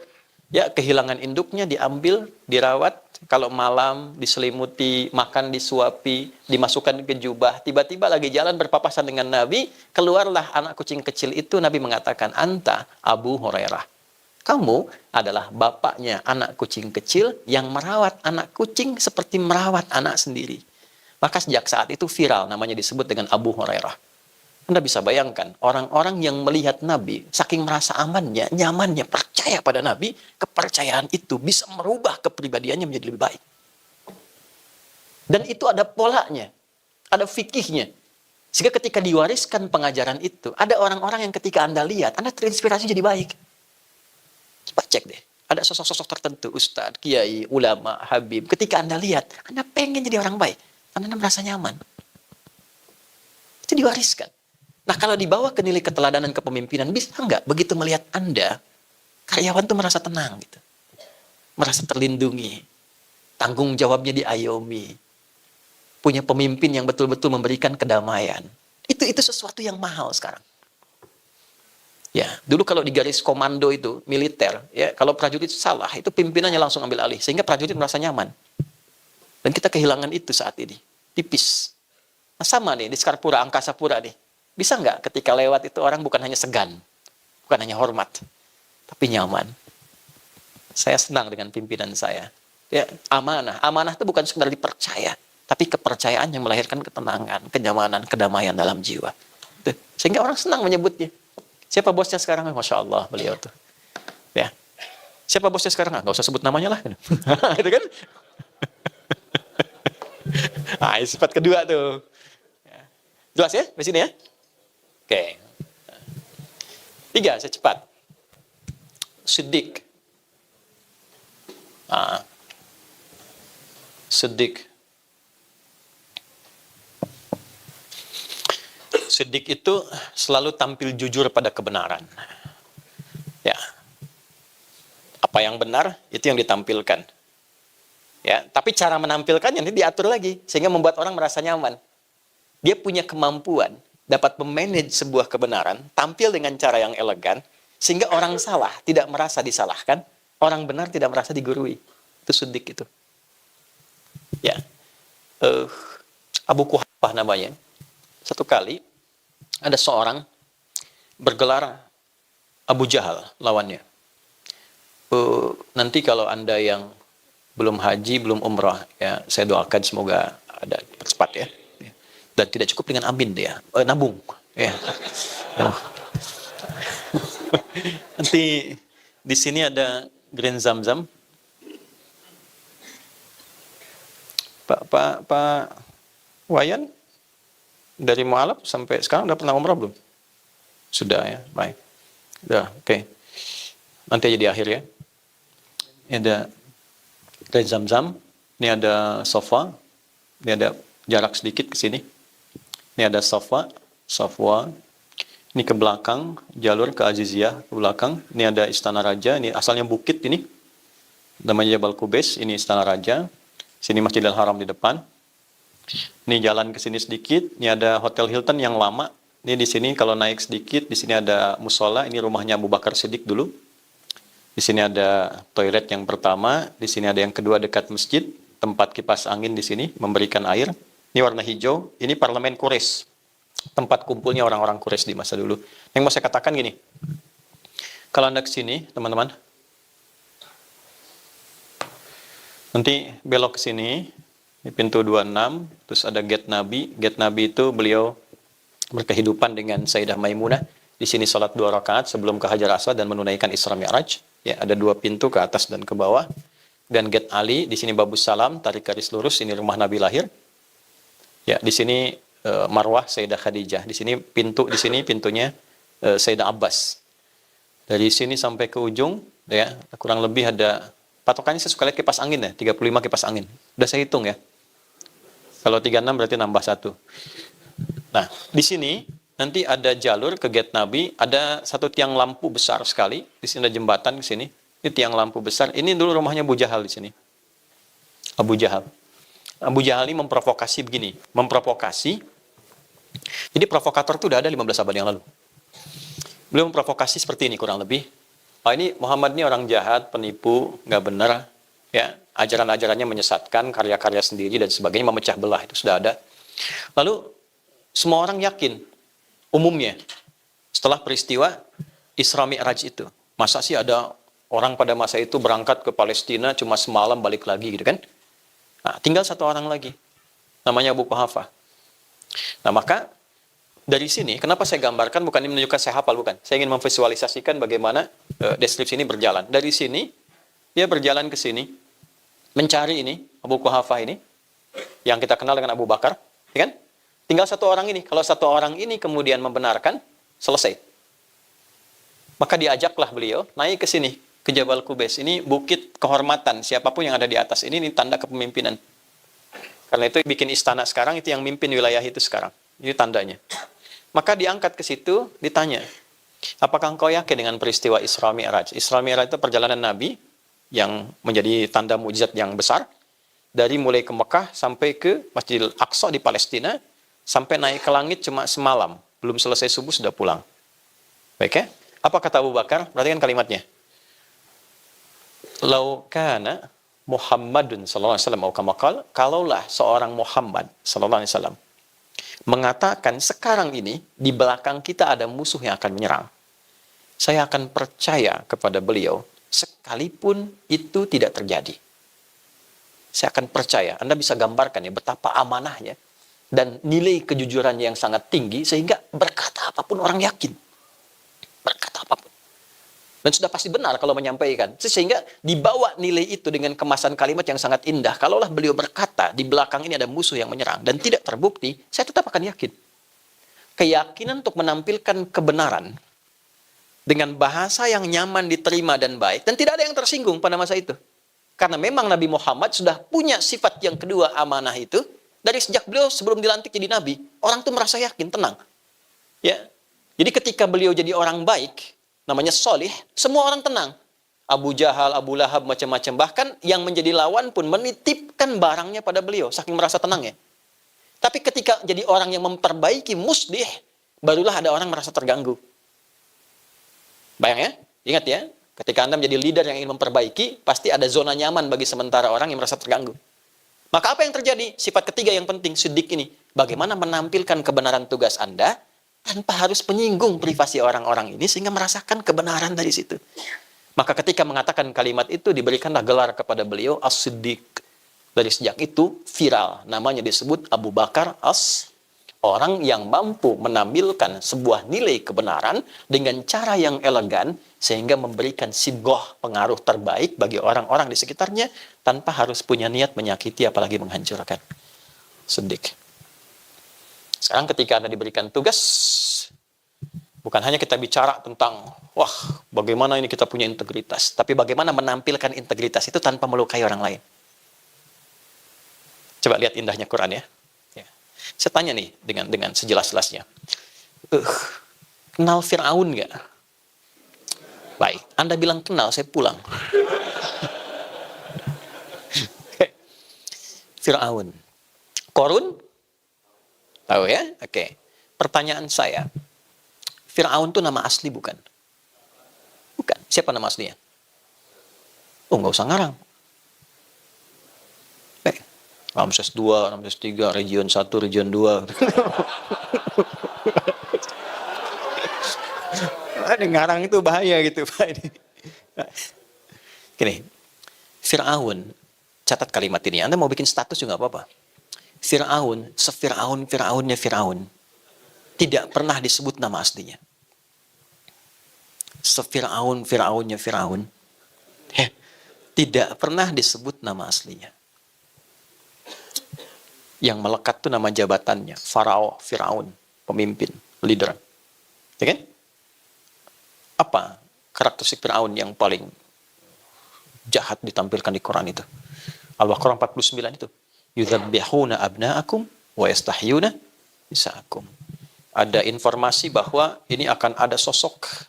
Ya, kehilangan induknya, diambil, dirawat. Kalau malam, diselimuti, makan disuapi, dimasukkan ke jubah. Tiba-tiba lagi jalan berpapasan dengan Nabi, keluarlah anak kucing kecil itu. Nabi mengatakan, Anta Abu Hurairah. Kamu adalah bapaknya anak kucing kecil yang merawat anak kucing seperti merawat anak sendiri. Maka sejak saat itu viral, namanya disebut dengan Abu Hurairah. Anda bisa bayangkan, orang-orang yang melihat Nabi, saking merasa amannya, nyamannya, percaya pada Nabi, kepercayaan itu bisa merubah kepribadiannya menjadi lebih baik. Dan itu ada polanya, ada fikihnya. Sehingga ketika diwariskan pengajaran itu, ada orang-orang yang ketika Anda lihat, Anda terinspirasi jadi baik. Coba cek deh, ada sosok-sosok tertentu, ustadz, kiai, ulama, habib. Ketika Anda lihat, Anda pengen jadi orang baik. Anda merasa nyaman. Itu diwariskan. Nah, kalau dibawa ke nilai keteladanan kepemimpinan, bisa nggak begitu melihat Anda, karyawan tuh merasa tenang gitu. Merasa terlindungi. Tanggung jawabnya diayomi. Punya pemimpin yang betul-betul memberikan kedamaian. Itu sesuatu yang mahal sekarang. Ya, dulu kalau di garis komando itu, militer, ya, kalau prajurit salah, itu pimpinannya langsung ambil alih. Sehingga prajurit merasa nyaman. Dan kita kehilangan itu saat ini. Tipis. Nah, sama nih, di Skarpura, Angkasa Pura nih. Bisa nggak ketika lewat itu orang bukan hanya segan, bukan hanya hormat, tapi nyaman. Saya senang dengan pimpinan saya. Ya, amanah. Amanah itu bukan sekedar dipercaya, tapi kepercayaan yang melahirkan ketenangan, kenyamanan, kedamaian dalam jiwa. Sehingga orang senang menyebutnya. Siapa bosnya sekarang? Masya Allah, beliau tuh. Ya. Siapa bosnya sekarang? Nggak usah sebut namanya lah. Itu kan? Nah, sifat kedua tuh. Jelas ya? Di sini ya? Oke. 3, saya cepat. Siddiq. Siddiq. Siddiq itu selalu tampil jujur pada kebenaran. Ya. Apa yang benar, itu yang ditampilkan. Ya, tapi cara menampilkannya nanti diatur lagi sehingga membuat orang merasa nyaman. Dia punya kemampuan dapat memanage sebuah kebenaran, tampil dengan cara yang elegan, sehingga orang salah tidak merasa disalahkan, orang benar tidak merasa digurui. Itu Siddiq itu. Ya, Abu Quhafah namanya. Satu kali ada seorang bergelar Abu Jahal lawannya. Nanti kalau Anda yang belum haji, belum umrah, ya saya doakan semoga ada cepat ya. Dan tidak cukup dengan amin dia, nabung. Ya. Nanti di sini ada Grand Zamzam, Pak Wayan dari Mualaf sampai sekarang udah pernah umrah belum? Sudah ya, baik. Udah, oke. Nanti aja di akhir ya. Ini ada air Zam-Zam, ini ada sofa, ini ada jarak sedikit ke sini. Ini ada sofa, ini ke belakang, jalur ke Aziziyah ke belakang. Ini ada Istana Raja, ini asalnya bukit ini. Namanya Jabal Qubais, ini Istana Raja. Sini Masjidil Haram di depan. Ini jalan ke sini sedikit, ini ada Hotel Hilton yang lama. Ini di sini kalau naik sedikit, di sini ada musola, ini rumahnya Abu Bakar Siddiq dulu. Di sini ada toilet yang pertama, di sini ada yang kedua dekat masjid, tempat kipas angin di sini memberikan air. Ini warna hijau, ini parlemen Quraisy. Tempat kumpulnya orang-orang Quraisy di masa dulu. Yang mau saya katakan gini. Kalau Anda ke sini, teman-teman. Nanti belok ke sini, di pintu 26, terus ada gate Nabi. Gate Nabi itu beliau berkehidupan dengan Sayyidah Maimunah. Di sini sholat 2 rakaat sebelum ke Hajar Aswad dan menunaikan Isra Mi'raj. Ya, ada 2 pintu ke atas dan ke bawah. Dan gate Ali, di sini Babus Salam, tarik garis lurus, ini rumah Nabi lahir. Ya, di sini Marwah Sayyidah Khadijah. Di sini pintunya Sayyidah Abbas. Dari sini sampai ke ujung, ya, kurang lebih ada patokannya saya suka lihat kipas angin ya, 35 kipas angin. Udah saya hitung ya. Kalau 36 berarti nambah 1. Nah, di sini nanti ada jalur ke gate Nabi, ada satu tiang lampu besar sekali. Di sini ada jembatan ke sini. Ini tiang lampu besar. Ini dulu rumahnya Abu Jahal di sini. Abu Jahal. Abu Jahal ini memprovokasi begini, Jadi provokator itu udah ada 15 abad yang lalu. Beliau memprovokasi seperti ini kurang lebih. Oh, ini Muhammad ini orang jahat, penipu, nggak benar, ya, ajaran-ajarannya menyesatkan, karya-karya sendiri dan sebagainya, memecah belah, itu sudah ada. Lalu semua orang yakin, umumnya, setelah peristiwa Isra Mi'raj itu, masa sih ada orang pada masa itu berangkat ke Palestina cuma semalam balik lagi gitu kan? Nah, tinggal satu orang lagi, namanya Abu Quhafah. Nah, maka dari sini, kenapa saya gambarkan, bukan ini menunjukkan saya hafal, bukan. Saya ingin memvisualisasikan bagaimana deskripsi ini berjalan. Dari sini, dia berjalan ke sini, mencari ini, Abu Quhafah ini, yang kita kenal dengan Abu Bakar, ya kan? Tinggal satu orang ini. Kalau satu orang ini kemudian membenarkan, selesai. Maka diajaklah beliau naik ke sini, ke Jabal Qubais. Ini bukit kehormatan, siapapun yang ada di atas ini tanda kepemimpinan. Karena itu bikin istana sekarang, itu yang mimpin wilayah itu sekarang. Ini tandanya. Maka diangkat ke situ, ditanya, apakah engkau yakin dengan peristiwa Isra Mi'raj? Isra Mi'raj itu perjalanan Nabi yang menjadi tanda mukjizat yang besar. Dari mulai ke Mekah sampai ke Masjidil Aqsa di Palestina, sampai naik ke langit cuma semalam. Belum selesai subuh sudah pulang. Baik ya? Apa kata Abu Bakar? Perhatikan kalimatnya. Lau kana Muhammadun sallallahu alaihi wasallam, kalaulah seorang Muhammad sallallahu alaihi wasallam mengatakan sekarang ini di belakang kita ada musuh yang akan menyerang, saya akan percaya kepada beliau sekalipun itu tidak terjadi. Saya akan percaya. Anda bisa gambarkan ya betapa amanahnya dan nilai kejujurannya yang sangat tinggi sehingga berkata apapun orang yakin. Berkata apapun. Dan sudah pasti benar kalau menyampaikan. Sehingga dibawa nilai itu dengan kemasan kalimat yang sangat indah. Kalaulah beliau berkata, di belakang ini ada musuh yang menyerang dan tidak terbukti, saya tetap akan yakin. Keyakinan untuk menampilkan kebenaran dengan bahasa yang nyaman diterima dan baik. Dan tidak ada yang tersinggung pada masa itu. Karena memang Nabi Muhammad sudah punya sifat yang kedua, amanah itu. Dari sejak beliau sebelum dilantik jadi Nabi, orang itu merasa yakin, tenang. Ya. Jadi ketika beliau jadi orang baik, namanya solih, semua orang tenang. Abu Jahal, Abu Lahab, macam-macam. Bahkan yang menjadi lawan pun menitipkan barangnya pada beliau, saking merasa tenang ya. Tapi ketika jadi orang yang memperbaiki muslih, barulah ada orang merasa terganggu. Bayang ya, ingat ya, ketika Anda menjadi leader yang ingin memperbaiki, pasti ada zona nyaman bagi sementara orang yang merasa terganggu. Maka apa yang terjadi? Sifat ketiga yang penting, siddiq ini. Bagaimana menampilkan kebenaran tugas Anda, tanpa harus menyinggung privasi orang-orang ini sehingga merasakan kebenaran dari situ. Maka ketika mengatakan kalimat itu diberikanlah gelar kepada beliau As-Siddiq. Dari sejak itu viral, namanya disebut Abu Bakar Orang yang mampu menampilkan sebuah nilai kebenaran dengan cara yang elegan, sehingga memberikan sidgoh, pengaruh terbaik bagi orang-orang di sekitarnya, tanpa harus punya niat menyakiti, apalagi menghancurkan. Sedih. Sekarang ketika Anda diberikan tugas, bukan hanya kita bicara tentang, wah, bagaimana ini kita punya integritas, tapi bagaimana menampilkan integritas itu tanpa melukai orang lain. Coba lihat indahnya Quran ya. Saya tanya nih dengan sejelas-jelasnya. Kenal Fir'aun nggak? Baik, Anda bilang kenal, saya pulang. Fir'aun. Korun? Tahu ya? Oke. Pertanyaan saya, Fir'aun itu nama asli bukan? Bukan. Siapa nama aslinya? Oh, nggak usah ngarang. Ramses 2, Ramses 3, Region 1, Region 2. Ngarang itu bahaya gitu, Pak. Gini, Fir'aun, catat kalimat ini. Anda mau bikin status juga apa-apa. Fir'aun, Fir'aunnya Fir'aun, tidak pernah disebut nama aslinya. Fir'aunnya Fir'aun, tidak pernah disebut nama aslinya. Yang melekat itu nama jabatannya, Farao, Firaun, pemimpin, leader. Ya kan? Apa karakteristik Firaun yang paling jahat ditampilkan di Quran itu? Al-Baqarah 49 itu. Yudzabbihuna abna'akum wa yastahyuna nisa'akum. Ada informasi bahwa ini akan ada sosok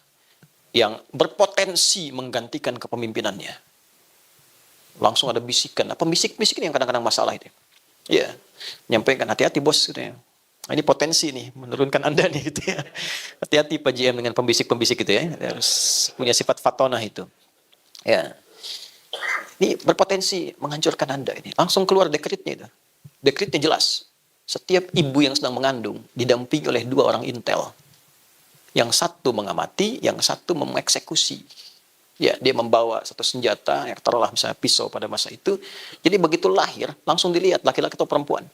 yang berpotensi menggantikan kepemimpinannya. Langsung ada bisikan. Apa bisik-bisikan yang kadang-kadang masalah itu? Ya, nyampaikan hati-hati bos gitu ya. Ini potensi nih menurunkan Anda nih gitu ya. Hati-hati Pak GM dengan pembisik-pembisik gitu ya. Harus punya sifat fatonah itu. Ya. Ini berpotensi menghancurkan Anda ini. Langsung keluar dekretnya itu. Dekretnya jelas. Setiap ibu yang sedang mengandung didampingi oleh 2 orang intel. Yang satu mengamati, yang satu mengeksekusi. Ya, dia membawa satu senjata, yang taruhlah misalnya pisau pada masa itu. Jadi begitu lahir, langsung dilihat laki-laki atau perempuan.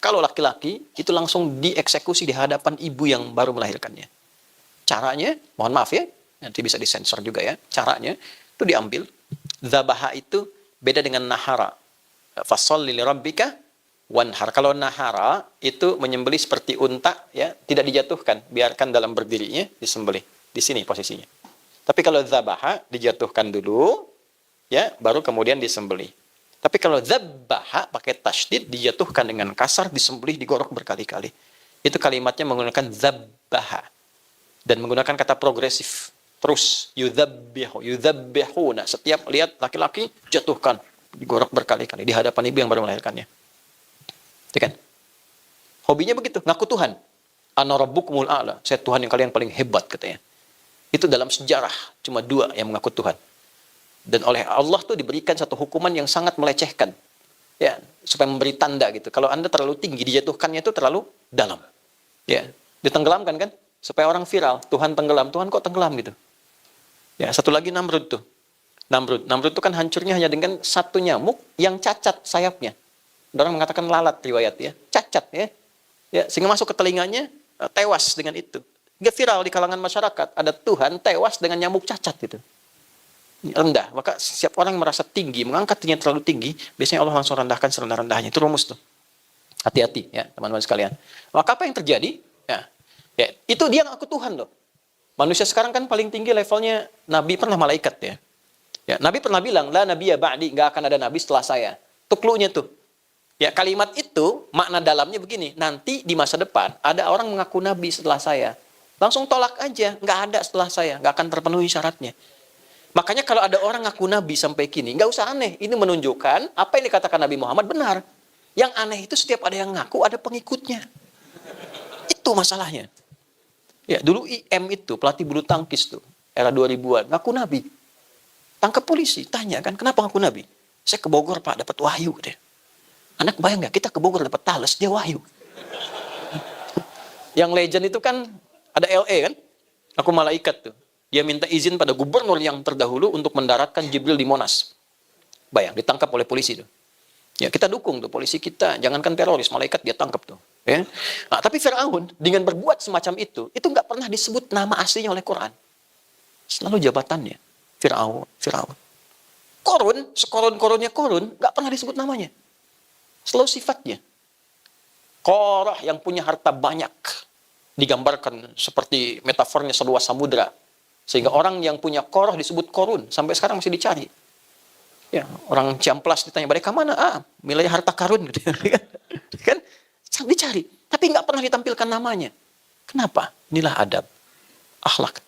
Kalau laki-laki, itu langsung dieksekusi di hadapan ibu yang baru melahirkannya. Caranya, mohon maaf ya, nanti bisa disensor juga ya. Caranya, itu diambil. Zabaha itu beda dengan nahara. Fasholli lirabbika wanhar. Kalau nahara, itu menyembelih seperti unta, ya, tidak dijatuhkan. Biarkan dalam berdirinya, disembelih. Di sini posisinya. Tapi kalau zabaha dijatuhkan dulu, ya, baru kemudian disembelih. Tapi kalau zabaha pakai tasydid dijatuhkan dengan kasar, disembelih, digorok berkali-kali. Itu kalimatnya menggunakan zabaha dan menggunakan kata progresif. Terus yudzabbihu. Nah, setiap lihat laki-laki jatuhkan, digorok berkali-kali di hadapan ibu yang baru melahirkannya. Itu kan? Hobinya begitu, ngaku Tuhan. Ana rabbukumul a'la. Saya Tuhan yang kalian paling hebat katanya. Itu dalam sejarah cuma 2 yang mengaku Tuhan. Dan oleh Allah tuh diberikan satu hukuman yang sangat melecehkan. Ya, supaya memberi tanda gitu. Kalau Anda terlalu tinggi, dijatuhkannya itu terlalu dalam. Ya, ditenggelamkan kan? Supaya orang viral, Tuhan tenggelam. Tuhan kok tenggelam gitu? Ya, satu lagi Namrud tuh. Namrud itu kan hancurnya hanya dengan satu nyamuk yang cacat sayapnya. Orang mengatakan lalat riwayat ya. Cacat ya. Ya, sehingga masuk ke telinganya, tewas dengan itu. Gak viral di kalangan masyarakat. Ada Tuhan tewas dengan nyamuk cacat gitu. Rendah. Maka setiap orang merasa tinggi, mengangkat dirinya terlalu tinggi, biasanya Allah langsung rendahkan serendah-rendahnya. Itu rumus tuh. Hati-hati ya teman-teman sekalian. Maka apa yang terjadi? Ya, itu dia ngaku Tuhan loh. Manusia sekarang kan paling tinggi levelnya Nabi pernah malaikat ya. Ya, Nabi pernah bilang, la nabiyya ba'di, nggak akan ada Nabi setelah saya. Itu clue-nya tuh. Ya, kalimat itu makna dalamnya begini, nanti di masa depan ada orang mengaku Nabi setelah saya. Langsung tolak aja, nggak ada setelah saya, nggak akan terpenuhi syaratnya. Makanya kalau ada orang ngaku Nabi sampai kini, nggak usah aneh. Ini menunjukkan apa yang dikatakan Nabi Muhammad benar. Yang aneh itu setiap ada yang ngaku, ada pengikutnya. Itu masalahnya. Ya, dulu IM itu, pelatih bulu tangkis tuh, era 2000-an, ngaku Nabi. Tangkap polisi, tanya kan, kenapa ngaku Nabi? Saya ke Bogor Pak, dapat wahyu deh. Anak bayang nggak, kita ke Bogor dapat tales, dia wahyu. Yang legend itu kan, ada LA kan, aku malaikat tuh. Dia minta izin pada gubernur yang terdahulu untuk mendaratkan Jibril di Monas. Bayang, ditangkap oleh polisi tuh. Ya, kita dukung tuh polisi kita, jangankan teroris, malaikat dia tangkap tuh. Ya. Nah, tapi Firaun dengan berbuat semacam itu nggak pernah disebut nama aslinya oleh Quran. Selalu jabatannya. Firaun, Firaun. Korun, sekorun-korunnya korun, nggak pernah disebut namanya. Selalu sifatnya. Korah yang punya harta banyak. Digambarkan seperti metafornya seluas samudra. Sehingga orang yang punya Korah disebut korun. Sampai sekarang masih dicari. Ya, orang Ciamplas ditanya, mereka mana? Wilayah harta karun. Gitu. Kan? Dicari. Tapi nggak pernah ditampilkan namanya. Kenapa? Inilah adab. Akhlak.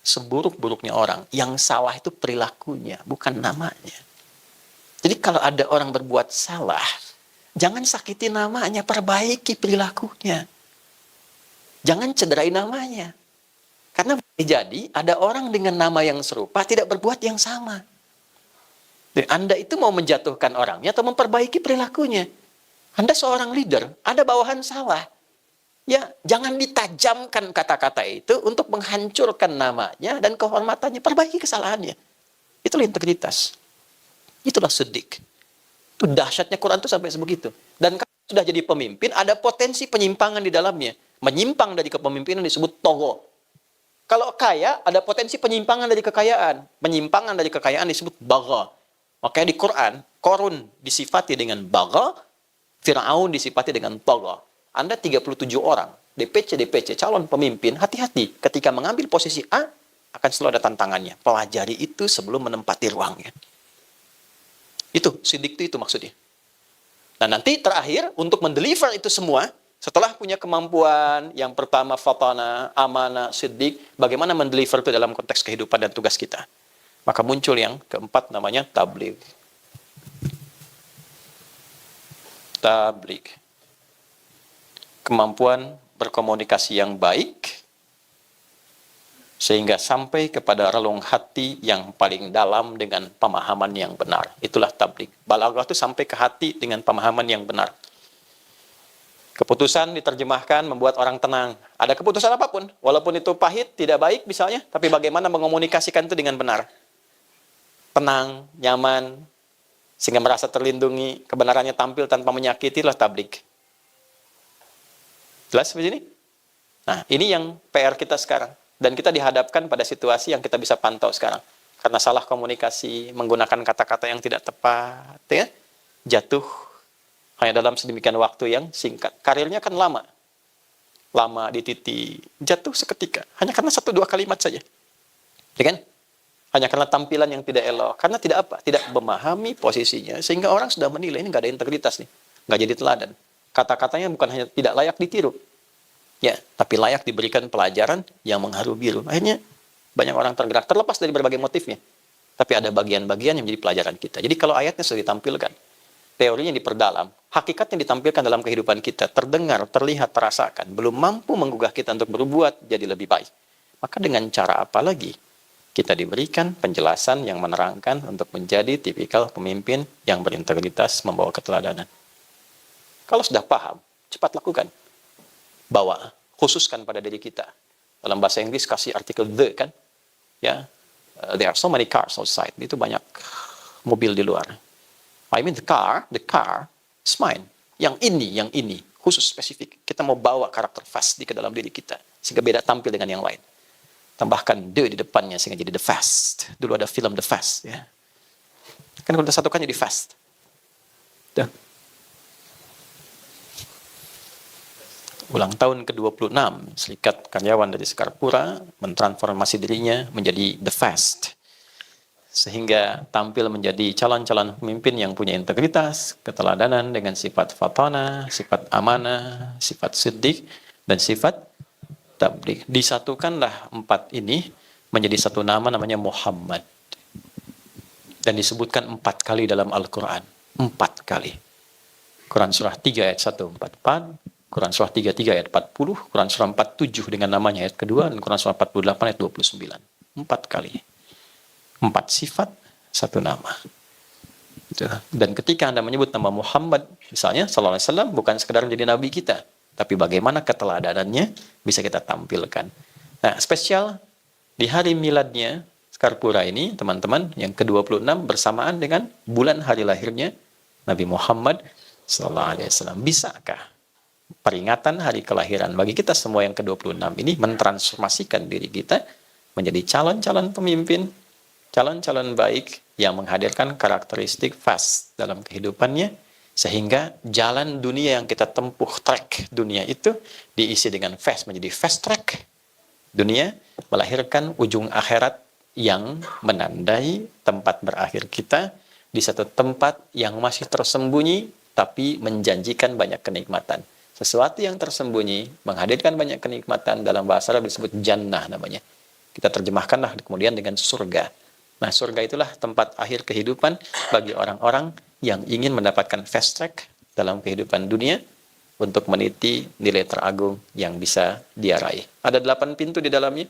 Seburuk-buruknya orang. Yang salah itu perilakunya, bukan namanya. Jadi kalau ada orang berbuat salah, jangan sakiti namanya, perbaiki perilakunya. Jangan cederai namanya. Karena boleh jadi ada orang dengan nama yang serupa tidak berbuat yang sama. Anda itu mau menjatuhkan orangnya atau memperbaiki perilakunya. Anda seorang leader, ada bawahan salah. Ya, jangan ditajamkan kata-kata itu untuk menghancurkan namanya dan kehormatannya. Perbaiki kesalahannya. Itulah integritas. Itulah siddiq. Itu dahsyatnya Quran itu sampai sebegitu. Dan kalau sudah jadi pemimpin, ada potensi penyimpangan di dalamnya. Menyimpang dari kepemimpinan disebut togo. Kalau kaya, ada potensi penyimpangan dari kekayaan. Penyimpangan dari kekayaan disebut bagha. Makanya di Quran, Korun disifati dengan bagha, Fir'aun disifati dengan togo. Anda 37 orang, DPC calon pemimpin, hati-hati. Ketika mengambil posisi A, akan selalu ada tantangannya. Pelajari itu sebelum menempati ruangnya. Itu, siddiq itu maksudnya. Nah nanti terakhir, untuk mendeliver itu semua, setelah punya kemampuan, yang pertama fatana, amanah, siddiq, bagaimana mendeliver itu dalam konteks kehidupan dan tugas kita. Maka muncul yang keempat namanya tabligh. Tabligh. Kemampuan berkomunikasi yang baik, sehingga sampai kepada relung hati yang paling dalam dengan pemahaman yang benar. Itulah tabligh. Balaghah itu sampai ke hati dengan pemahaman yang benar. Keputusan diterjemahkan membuat orang tenang. Ada keputusan apapun, walaupun itu pahit, tidak baik misalnya, tapi bagaimana mengomunikasikan itu dengan benar. Tenang, nyaman, sehingga merasa terlindungi, kebenarannya tampil tanpa menyakiti, itulah tabligh. Jelas begini? Nah, ini yang PR kita sekarang. Dan kita dihadapkan pada situasi yang kita bisa pantau sekarang. Karena salah komunikasi, menggunakan kata-kata yang tidak tepat, ya, jatuh hanya dalam sedemikian waktu yang singkat. Karirnya kan lama. Lama di titik, jatuh seketika. Hanya karena 1-2 kalimat saja. Ya kan? Hanya karena tampilan yang tidak elok. Karena tidak apa? Tidak memahami posisinya. Sehingga orang sudah menilai, ini nggak ada integritas nih. Nggak jadi teladan. Kata-katanya bukan hanya tidak layak ditiru. Ya, tapi layak diberikan pelajaran yang mengharu biru. Akhirnya banyak orang tergerak, terlepas dari berbagai motifnya. Tapi ada bagian-bagian yang menjadi pelajaran kita. Jadi kalau ayatnya sudah ditampilkan, teorinya diperdalam, hakikatnya ditampilkan dalam kehidupan kita, terdengar, terlihat, terasakan, belum mampu menggugah kita untuk berbuat jadi lebih baik. Maka dengan cara apa lagi? Kita diberikan penjelasan yang menerangkan untuk menjadi tipikal pemimpin yang berintegritas, membawa keteladanan. Kalau sudah paham, cepat lakukan. Bawa, khususkan pada diri kita. Dalam bahasa Inggris kasih artikel the, kan? Ya, there are so many cars outside. Itu banyak mobil di luar. I mean the car is mine. Yang ini, khusus spesifik. Kita mau bawa karakter fast di ke dalam diri kita. Sehingga beda tampil dengan yang lain. Tambahkan the di depannya sehingga jadi the fast. Dulu ada film The Fast. Ya. Kan kalau disatukan jadi fast. Dan ulang tahun ke-26, Serikat Karyawan dari Sekarpura mentransformasi dirinya menjadi The Fast. Sehingga tampil menjadi calon-calon pemimpin yang punya integritas, keteladanan dengan sifat fatana, sifat amanah, sifat siddiq, dan sifat tabligh. Disatukanlah 4 ini menjadi satu nama namanya Muhammad. Dan disebutkan 4 kali dalam Al-Quran. 4 kali. Quran surah 3 ayat 144, Quran surah 33 ayat 40, Quran surah 47 dengan namanya ayat kedua, dan Quran surah 48 ayat 29. 4 kali. 4 sifat, 1 nama. Dan ketika Anda menyebut nama Muhammad, misalnya, sallallahu alaihi wasallam, bukan sekedar menjadi nabi kita, tapi bagaimana keteladanannya bisa kita tampilkan. Nah, spesial di hari miladnya Sekarpura ini, teman-teman, yang ke-26 bersamaan dengan bulan hari lahirnya Nabi Muhammad sallallahu alaihi wasallam. Bisakah peringatan hari kelahiran bagi kita semua yang ke-26 ini mentransformasikan diri kita menjadi calon-calon pemimpin, calon-calon baik yang menghadirkan karakteristik fast dalam kehidupannya, sehingga jalan dunia yang kita tempuh, track dunia itu diisi dengan fast, menjadi fast track dunia, melahirkan ujung akhirat yang menandai tempat berakhir kita di satu tempat yang masih tersembunyi tapi menjanjikan banyak kenikmatan. Sesuatu yang tersembunyi menghadirkan banyak kenikmatan, dalam bahasa Arab disebut jannah namanya. Kita terjemahkanlah kemudian dengan surga. Nah, surga itulah tempat akhir kehidupan bagi orang-orang yang ingin mendapatkan fast track dalam kehidupan dunia untuk meniti nilai teragung yang bisa dia raih. Ada 8 pintu di dalamnya.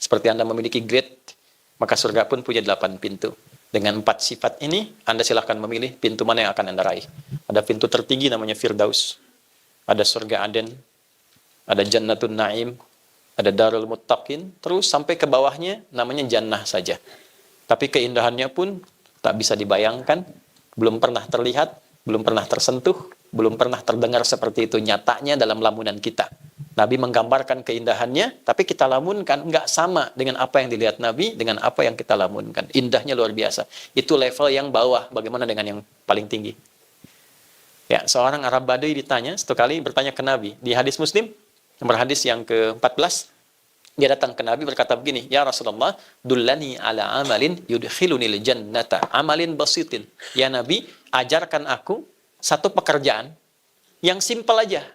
Seperti Anda memiliki grade, maka surga pun punya 8 pintu. Dengan 4 sifat ini, Anda silahkan memilih pintu mana yang akan Anda raih. Ada pintu tertinggi namanya Firdaus. Ada surga Aden. Ada Jannatun Naim. Ada Darul Muttaqin. Terus sampai ke bawahnya namanya Jannah saja. Tapi keindahannya pun tak bisa dibayangkan. Belum pernah terlihat. Belum pernah tersentuh. Belum pernah terdengar seperti itu nyatanya dalam lamunan kita. Nabi menggambarkan keindahannya, tapi kita lamunkan nggak sama dengan apa yang dilihat Nabi, dengan apa yang kita lamunkan. Indahnya luar biasa. Itu level yang bawah, bagaimana dengan yang paling tinggi? Ya, seorang Arab Badui ditanya, satu kali bertanya ke Nabi. Di hadis Muslim, nomor hadis yang ke-14, dia datang ke Nabi berkata begini, Ya Rasulullah, dullani ala amalin yudkhilunil jannata, amalin basitin. Ya Nabi, ajarkan aku satu pekerjaan yang simpel aja.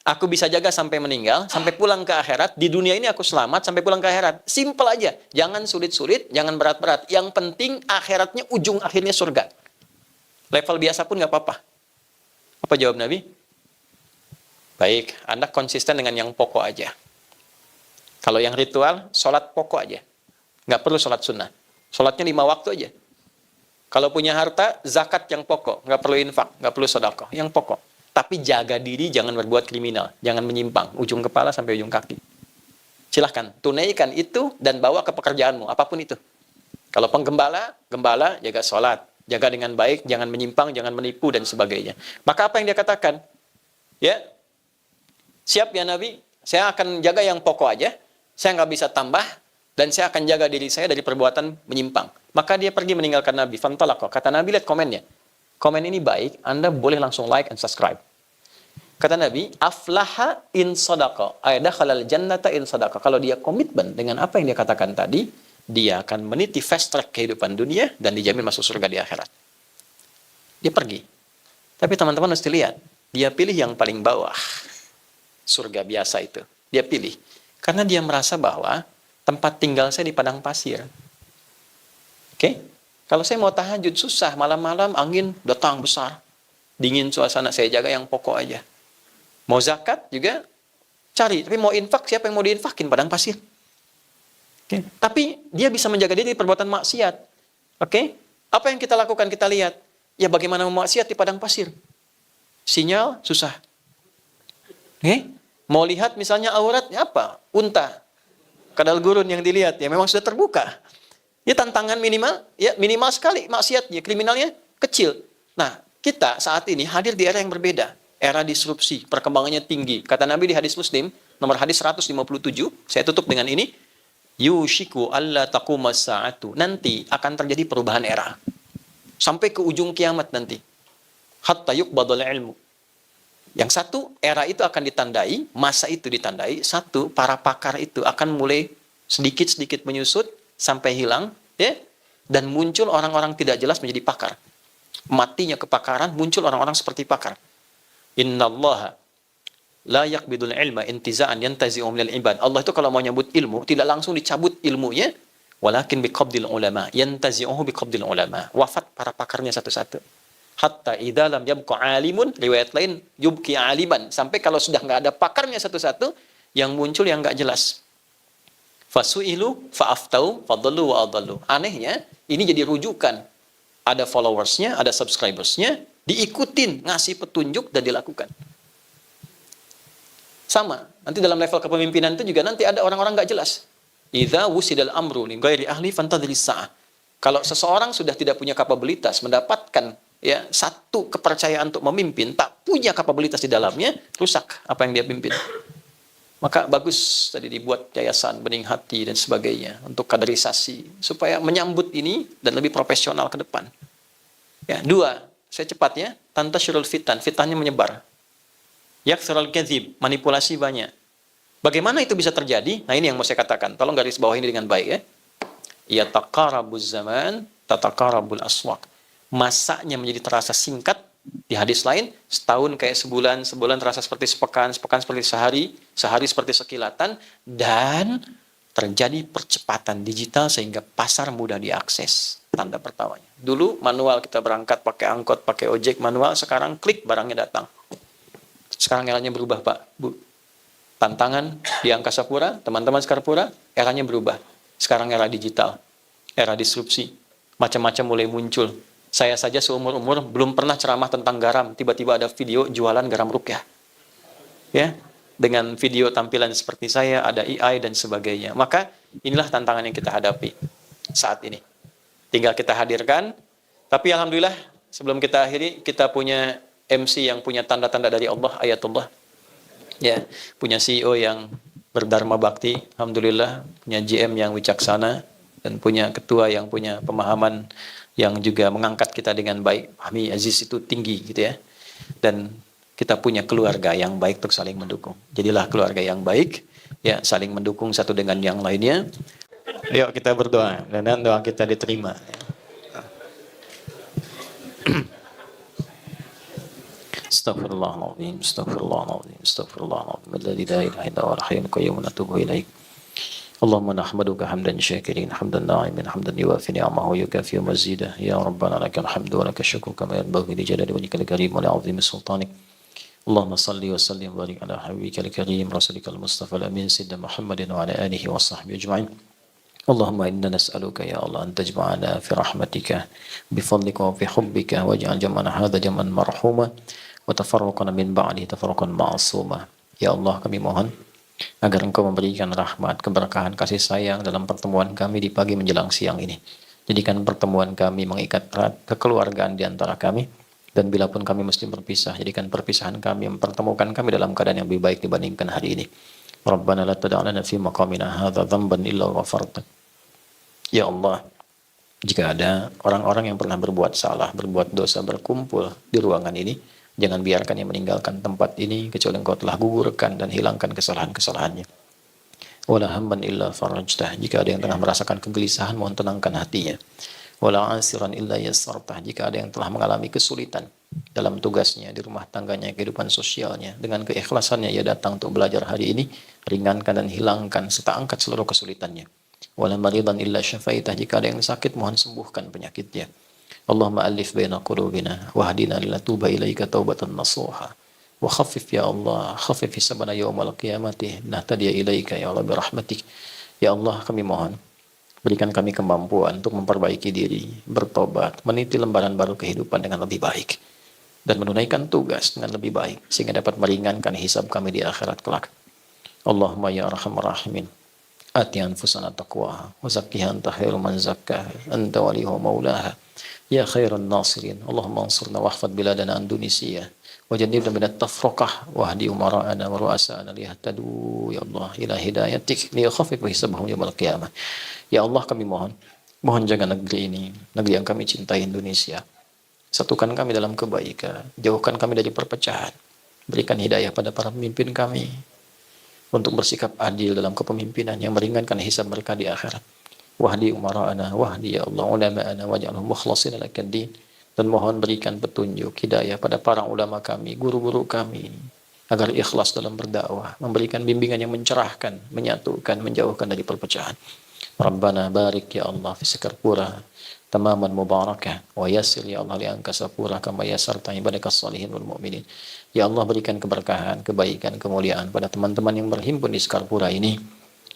Aku bisa jaga sampai meninggal, sampai pulang ke akhirat. Di dunia ini aku selamat sampai pulang ke akhirat. Simpel aja. Jangan sulit-sulit, jangan berat-berat. Yang penting akhiratnya ujung akhirnya surga. Level biasa pun nggak apa-apa. Apa jawab Nabi? Baik, Anda konsisten dengan yang pokok aja. Kalau yang ritual, sholat pokok aja. Nggak perlu sholat sunnah. Sholatnya 5 waktu aja. Kalau punya harta, zakat yang pokok. Nggak perlu infak, nggak perlu sedekah. Yang pokok. Tapi jaga diri, jangan berbuat kriminal. Jangan menyimpang, ujung kepala sampai ujung kaki. Silahkan, tunaikan itu dan bawa ke pekerjaanmu, apapun itu. Kalau penggembala, gembala, jaga sholat. Jaga dengan baik, jangan menyimpang, jangan menipu, dan sebagainya. Maka apa yang dia katakan? Ya, siap ya Nabi, saya akan jaga yang pokok aja. Saya nggak bisa tambah, dan saya akan jaga diri saya dari perbuatan menyimpang. Maka dia pergi meninggalkan Nabi. Fantalaqah. Kata Nabi, lihat komennya. Komen ini baik, Anda boleh langsung like and subscribe. Kata Nabi, aflaha in sadaqa, dakhalal jannata in sadaqa. Kalau dia komitmen dengan apa yang dia katakan tadi, dia akan meniti fast track kehidupan dunia dan dijamin masuk surga di akhirat. Dia pergi. Tapi teman-teman mesti lihat, dia pilih yang paling bawah. Surga biasa itu. Dia pilih. Karena dia merasa bahwa tempat tinggal saya di padang pasir. Oke? Kalau saya mau tahajud susah, malam-malam angin datang besar. Dingin suasana, saya jaga yang pokok aja. Mau zakat juga cari, tapi mau infak, siapa yang mau diinfakin? Padang pasir. Okay. Tapi dia bisa menjaga diri dari perbuatan maksiat. Oke? Apa yang kita lakukan? Kita lihat. Ya bagaimana memaksiat di padang pasir? Sinyal susah. Oke? Mau lihat misalnya auratnya apa? Unta. Kadal gurun yang dilihat, ya memang sudah terbuka. Ya tantangan minimal, ya minimal sekali maksiatnya, kriminalnya kecil. Nah, kita saat ini hadir di era yang berbeda. Era disrupsi, perkembangannya tinggi. Kata Nabi di hadis Muslim, nomor hadis 157, saya tutup dengan ini. Yushiku alla taqumas sa'atu. Nanti akan terjadi perubahan era. Sampai ke ujung kiamat nanti. Hatta yuqbadul ilmu. Yang satu, era itu akan ditandai, masa itu ditandai. Satu, para pakar itu akan mulai sedikit-sedikit menyusut, sampai hilang, ya, dan muncul orang-orang tidak jelas menjadi pakar. Matinya kepakaran, muncul orang-orang seperti pakar. Innallaha la yaqbidul ilma intiza'an yantazi'u minal ibad. Allah itu kalau mau nyabut ilmu, tidak langsung dicabut ilmunya, walakin biqabdil ulama, yantazi'uhu biqabdil ulama. Wafat para pakarnya satu-satu. Hatta idza lam yabqa alimun, riwayat lain yubqi aliman. Sampai kalau sudah nggak ada pakarnya satu-satu, yang muncul yang nggak jelas. Fasu'ilu, fa'aftau, fadallu wa adallu. Anehnya, ini jadi rujukan. Ada followersnya, ada subscribersnya, diikutin, ngasih petunjuk, dan dilakukan. Sama, nanti dalam level kepemimpinan itu juga nanti ada orang-orang nggak jelas. Idza wusidal amru li ghairi ahli fantadhilis sa'ah. Kalau seseorang sudah tidak punya kapabilitas mendapatkan ya satu kepercayaan untuk memimpin, tak punya kapabilitas di dalamnya, rusak apa yang dia pimpin. Maka bagus tadi dibuat yayasan bening hati dan sebagainya untuk kaderisasi supaya menyambut ini dan lebih profesional ke depan. Ya, dua, saya cepat ya, tantashirul fitan, fitnahnya menyebar. Yakthurul kadzib, manipulasi banyak. Bagaimana itu bisa terjadi? Nah, ini yang mau saya katakan. Tolong garis bawah ini dengan baik ya. Yataqarabuz zaman, tataqarabul aswaq. Masanya menjadi terasa singkat. Di hadis lain, setahun kayak sebulan, sebulan terasa seperti sepekan, sepekan seperti sehari, sehari seperti sekilatan, dan terjadi percepatan digital sehingga pasar mudah diakses. Tanda pertamanya. Dulu manual kita berangkat pakai angkot, pakai ojek manual, sekarang klik barangnya datang. Sekarang eranya berubah, Pak, Bu. Tantangan di Angkasa Pura, teman-teman Sekarpura, eranya berubah. Sekarang era digital, era disrupsi, macam-macam mulai muncul. Saya saja seumur-umur belum pernah ceramah tentang garam, tiba-tiba ada video jualan garam rukyah. Ya, dengan video tampilan seperti saya, ada AI dan sebagainya. Maka inilah tantangan yang kita hadapi saat ini. Tinggal kita hadirkan, tapi alhamdulillah sebelum kita akhiri, kita punya MC yang punya tanda-tanda dari Allah, ayatullah. Ya, punya CEO yang berdharma bakti, alhamdulillah, punya GM yang wicaksana, dan punya ketua yang punya pemahaman yang juga mengangkat kita dengan baik. Fahmi Aziz itu tinggi gitu ya. Dan kita punya keluarga yang baik untuk saling mendukung. Jadilah keluarga yang baik, ya, saling mendukung satu dengan yang lainnya. Yuk kita berdoa, dan doa kita diterima. Astaghfirullahaladzim, astaghfirullahaladzim, astaghfirullahaladzim. Alladzi la ilaha illa huwal hayyul qayyum, natubu ilaik. Allahumma nahmaduka hamdan syakirin, hamdan na'imin, hamdan yuwafi ni'amahu yukafi mazidah. Ya Rabbana lakal hamdu wa lakal syukru kama yanbaghi li jalali wajhikal karim wa li 'azimi sultanik. Allahumma salli wa sallim wa barik ala habibikal karim rasulikal mustafa al-amin sayyidina Muhammadin wa ala alihi wa sahbihi ajma'in. Allahumma inna nas'aluka ya Allah an tajma'ana fi rahmatika bi fadlika wa fi hubbika waj'al jam'ana hadha jam'an marhuma wa tafarruqana min ba'dihi tafarruqan ma'suma. Ya Allah, kami mohon agar Engkau memberikan rahmat, keberkahan, kasih sayang dalam pertemuan kami di pagi menjelang siang ini. Jadikan pertemuan kami mengikat erat kekeluargaan di antara kami, dan bila pun kami mesti berpisah, jadikan perpisahan kami mempertemukan kami dalam keadaan yang lebih baik dibandingkan hari ini. Rabbana la tada'lana fi maqamina hadza dhanban illa ghafarta. Ya Allah, jika ada orang-orang yang pernah berbuat salah, berbuat dosa, berkumpul di ruangan ini, jangan biarkan yang meninggalkan tempat ini kecuali Engkau telah gugurkan dan hilangkan kesalahan-kesalahannya. Wala hamman illa farajtah. Jika ada yang tengah merasakan kegelisahan, mohon tenangkan hatinya. Wala asiran illa yassartah. Jika ada yang telah mengalami kesulitan dalam tugasnya, di rumah tangganya, kehidupan sosialnya, dengan keikhlasannya ia datang untuk belajar hari ini, ringankan dan hilangkan serta angkat seluruh kesulitannya. Wala maridan illa syafaitah. Jika ada yang sakit, mohon sembuhkan penyakitnya. Allahumma alif baina qulubina wahdina lila tuba ilaika taubatan nasuha wa khaffif ya Allah, khaffif hisabana yaumal qiyamati nahtadiya ilaika ya Allah birahmatik. Ya Allah, kami mohon berikan kami kemampuan untuk memperbaiki diri, bertobat, meniti lembaran baru kehidupan dengan lebih baik, dan menunaikan tugas dengan lebih baik sehingga dapat meringankan hisab kami di akhirat kelak. Allahumma ya arhamar rahimin, ati anfusana taqwaha wa zakkiha anta khairu man zakkaha anta waliyuha maulaha. Ya khairan nasirin, Allahumma ansurna wahfad biladana Indonesia wajannibna minat tafraqah wahdi umara'ana wa ru'asa'ana liyahtadu ya Allah ila hidayatik liyakhafif hisabahum yawmal qiyamah. Ya Allah, kami mohon jaga negeri ini, negeri yang kami cintai, Indonesia. Satukan kami dalam kebaikan, jauhkan kami dari perpecahan, berikan hidayah pada para pemimpin kami untuk bersikap adil dalam kepemimpinan yang meringankan hisab mereka di akhirat. Wahdi umara'ana, wahdi ya Allah ulama'ana waj'alhum mukhlasin lakad din. Dan mohon berikan petunjuk, hidayah pada para ulama kami, guru-guru kami, agar ikhlas dalam berdakwah, memberikan bimbingan yang mencerahkan, menyatukan, menjauhkan dari perpecahan. Rabbana barik ya Allah fi Sekarpura tamaman mubarakah wa yassir ya Allah li Angkasa Pura kama yassarta ibadakas salihin wal mu'minin. Ya Allah, berikan keberkahan, kebaikan, kemuliaan pada teman-teman yang berhimpun di Sekarpura ini,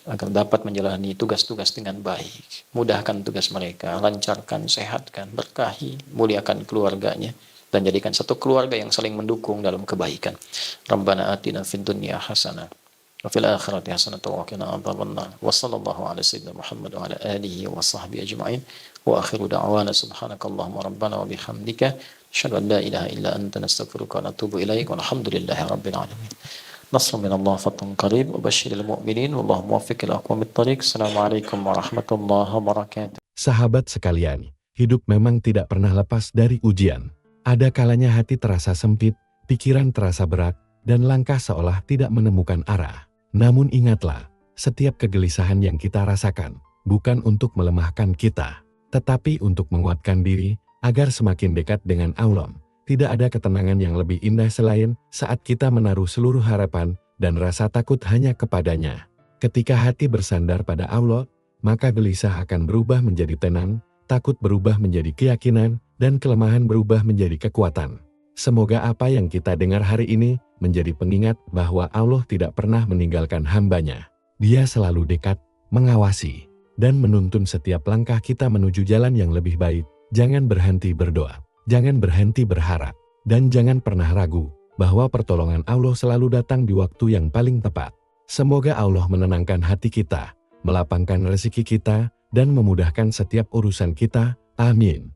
agar dapat menjalani tugas-tugas dengan baik. Mudahkan tugas mereka, lancarkan, sehatkan, berkahi, muliakan keluarganya, dan jadikan satu keluarga yang saling mendukung dalam kebaikan. Rabbana atina fid dunya hasanah wa fil akhirati hasanah wa qina adzabannar. Wa sallallahu ala sayyidina Muhammad wa ala alihi wa sahbihi ajma'in. Wa akhiru da'wana subhanakallahumma rabbana wa bihamdika Asyhadu an la ilaha illa anta nastaghfiruka wa natubu ilaik. Walhamdulillahi rabbil alamin. Nasrun minallah fathun qarib wa basyiril mu'minin wallahu muwaffiq ila aqwamit thoriq. Assalamualaikum warahmatullahi wabarakatuh. Sahabat sekalian, hidup memang tidak pernah lepas dari ujian. Ada kalanya hati terasa sempit, pikiran terasa berat, dan langkah seolah tidak menemukan arah. Namun ingatlah, setiap kegelisahan yang kita rasakan, bukan untuk melemahkan kita, tetapi untuk menguatkan diri, agar semakin dekat dengan Allah. Tidak ada ketenangan yang lebih indah selain saat kita menaruh seluruh harapan dan rasa takut hanya kepadanya. Ketika hati bersandar pada Allah, maka gelisah akan berubah menjadi tenang, takut berubah menjadi keyakinan, dan kelemahan berubah menjadi kekuatan. Semoga apa yang kita dengar hari ini menjadi pengingat bahwa Allah tidak pernah meninggalkan hambanya. Dia selalu dekat, mengawasi, dan menuntun setiap langkah kita menuju jalan yang lebih baik. Jangan berhenti berdoa, jangan berhenti berharap, dan jangan pernah ragu bahwa pertolongan Allah selalu datang di waktu yang paling tepat. Semoga Allah menenangkan hati kita, melapangkan rezeki kita, dan memudahkan setiap urusan kita. Amin.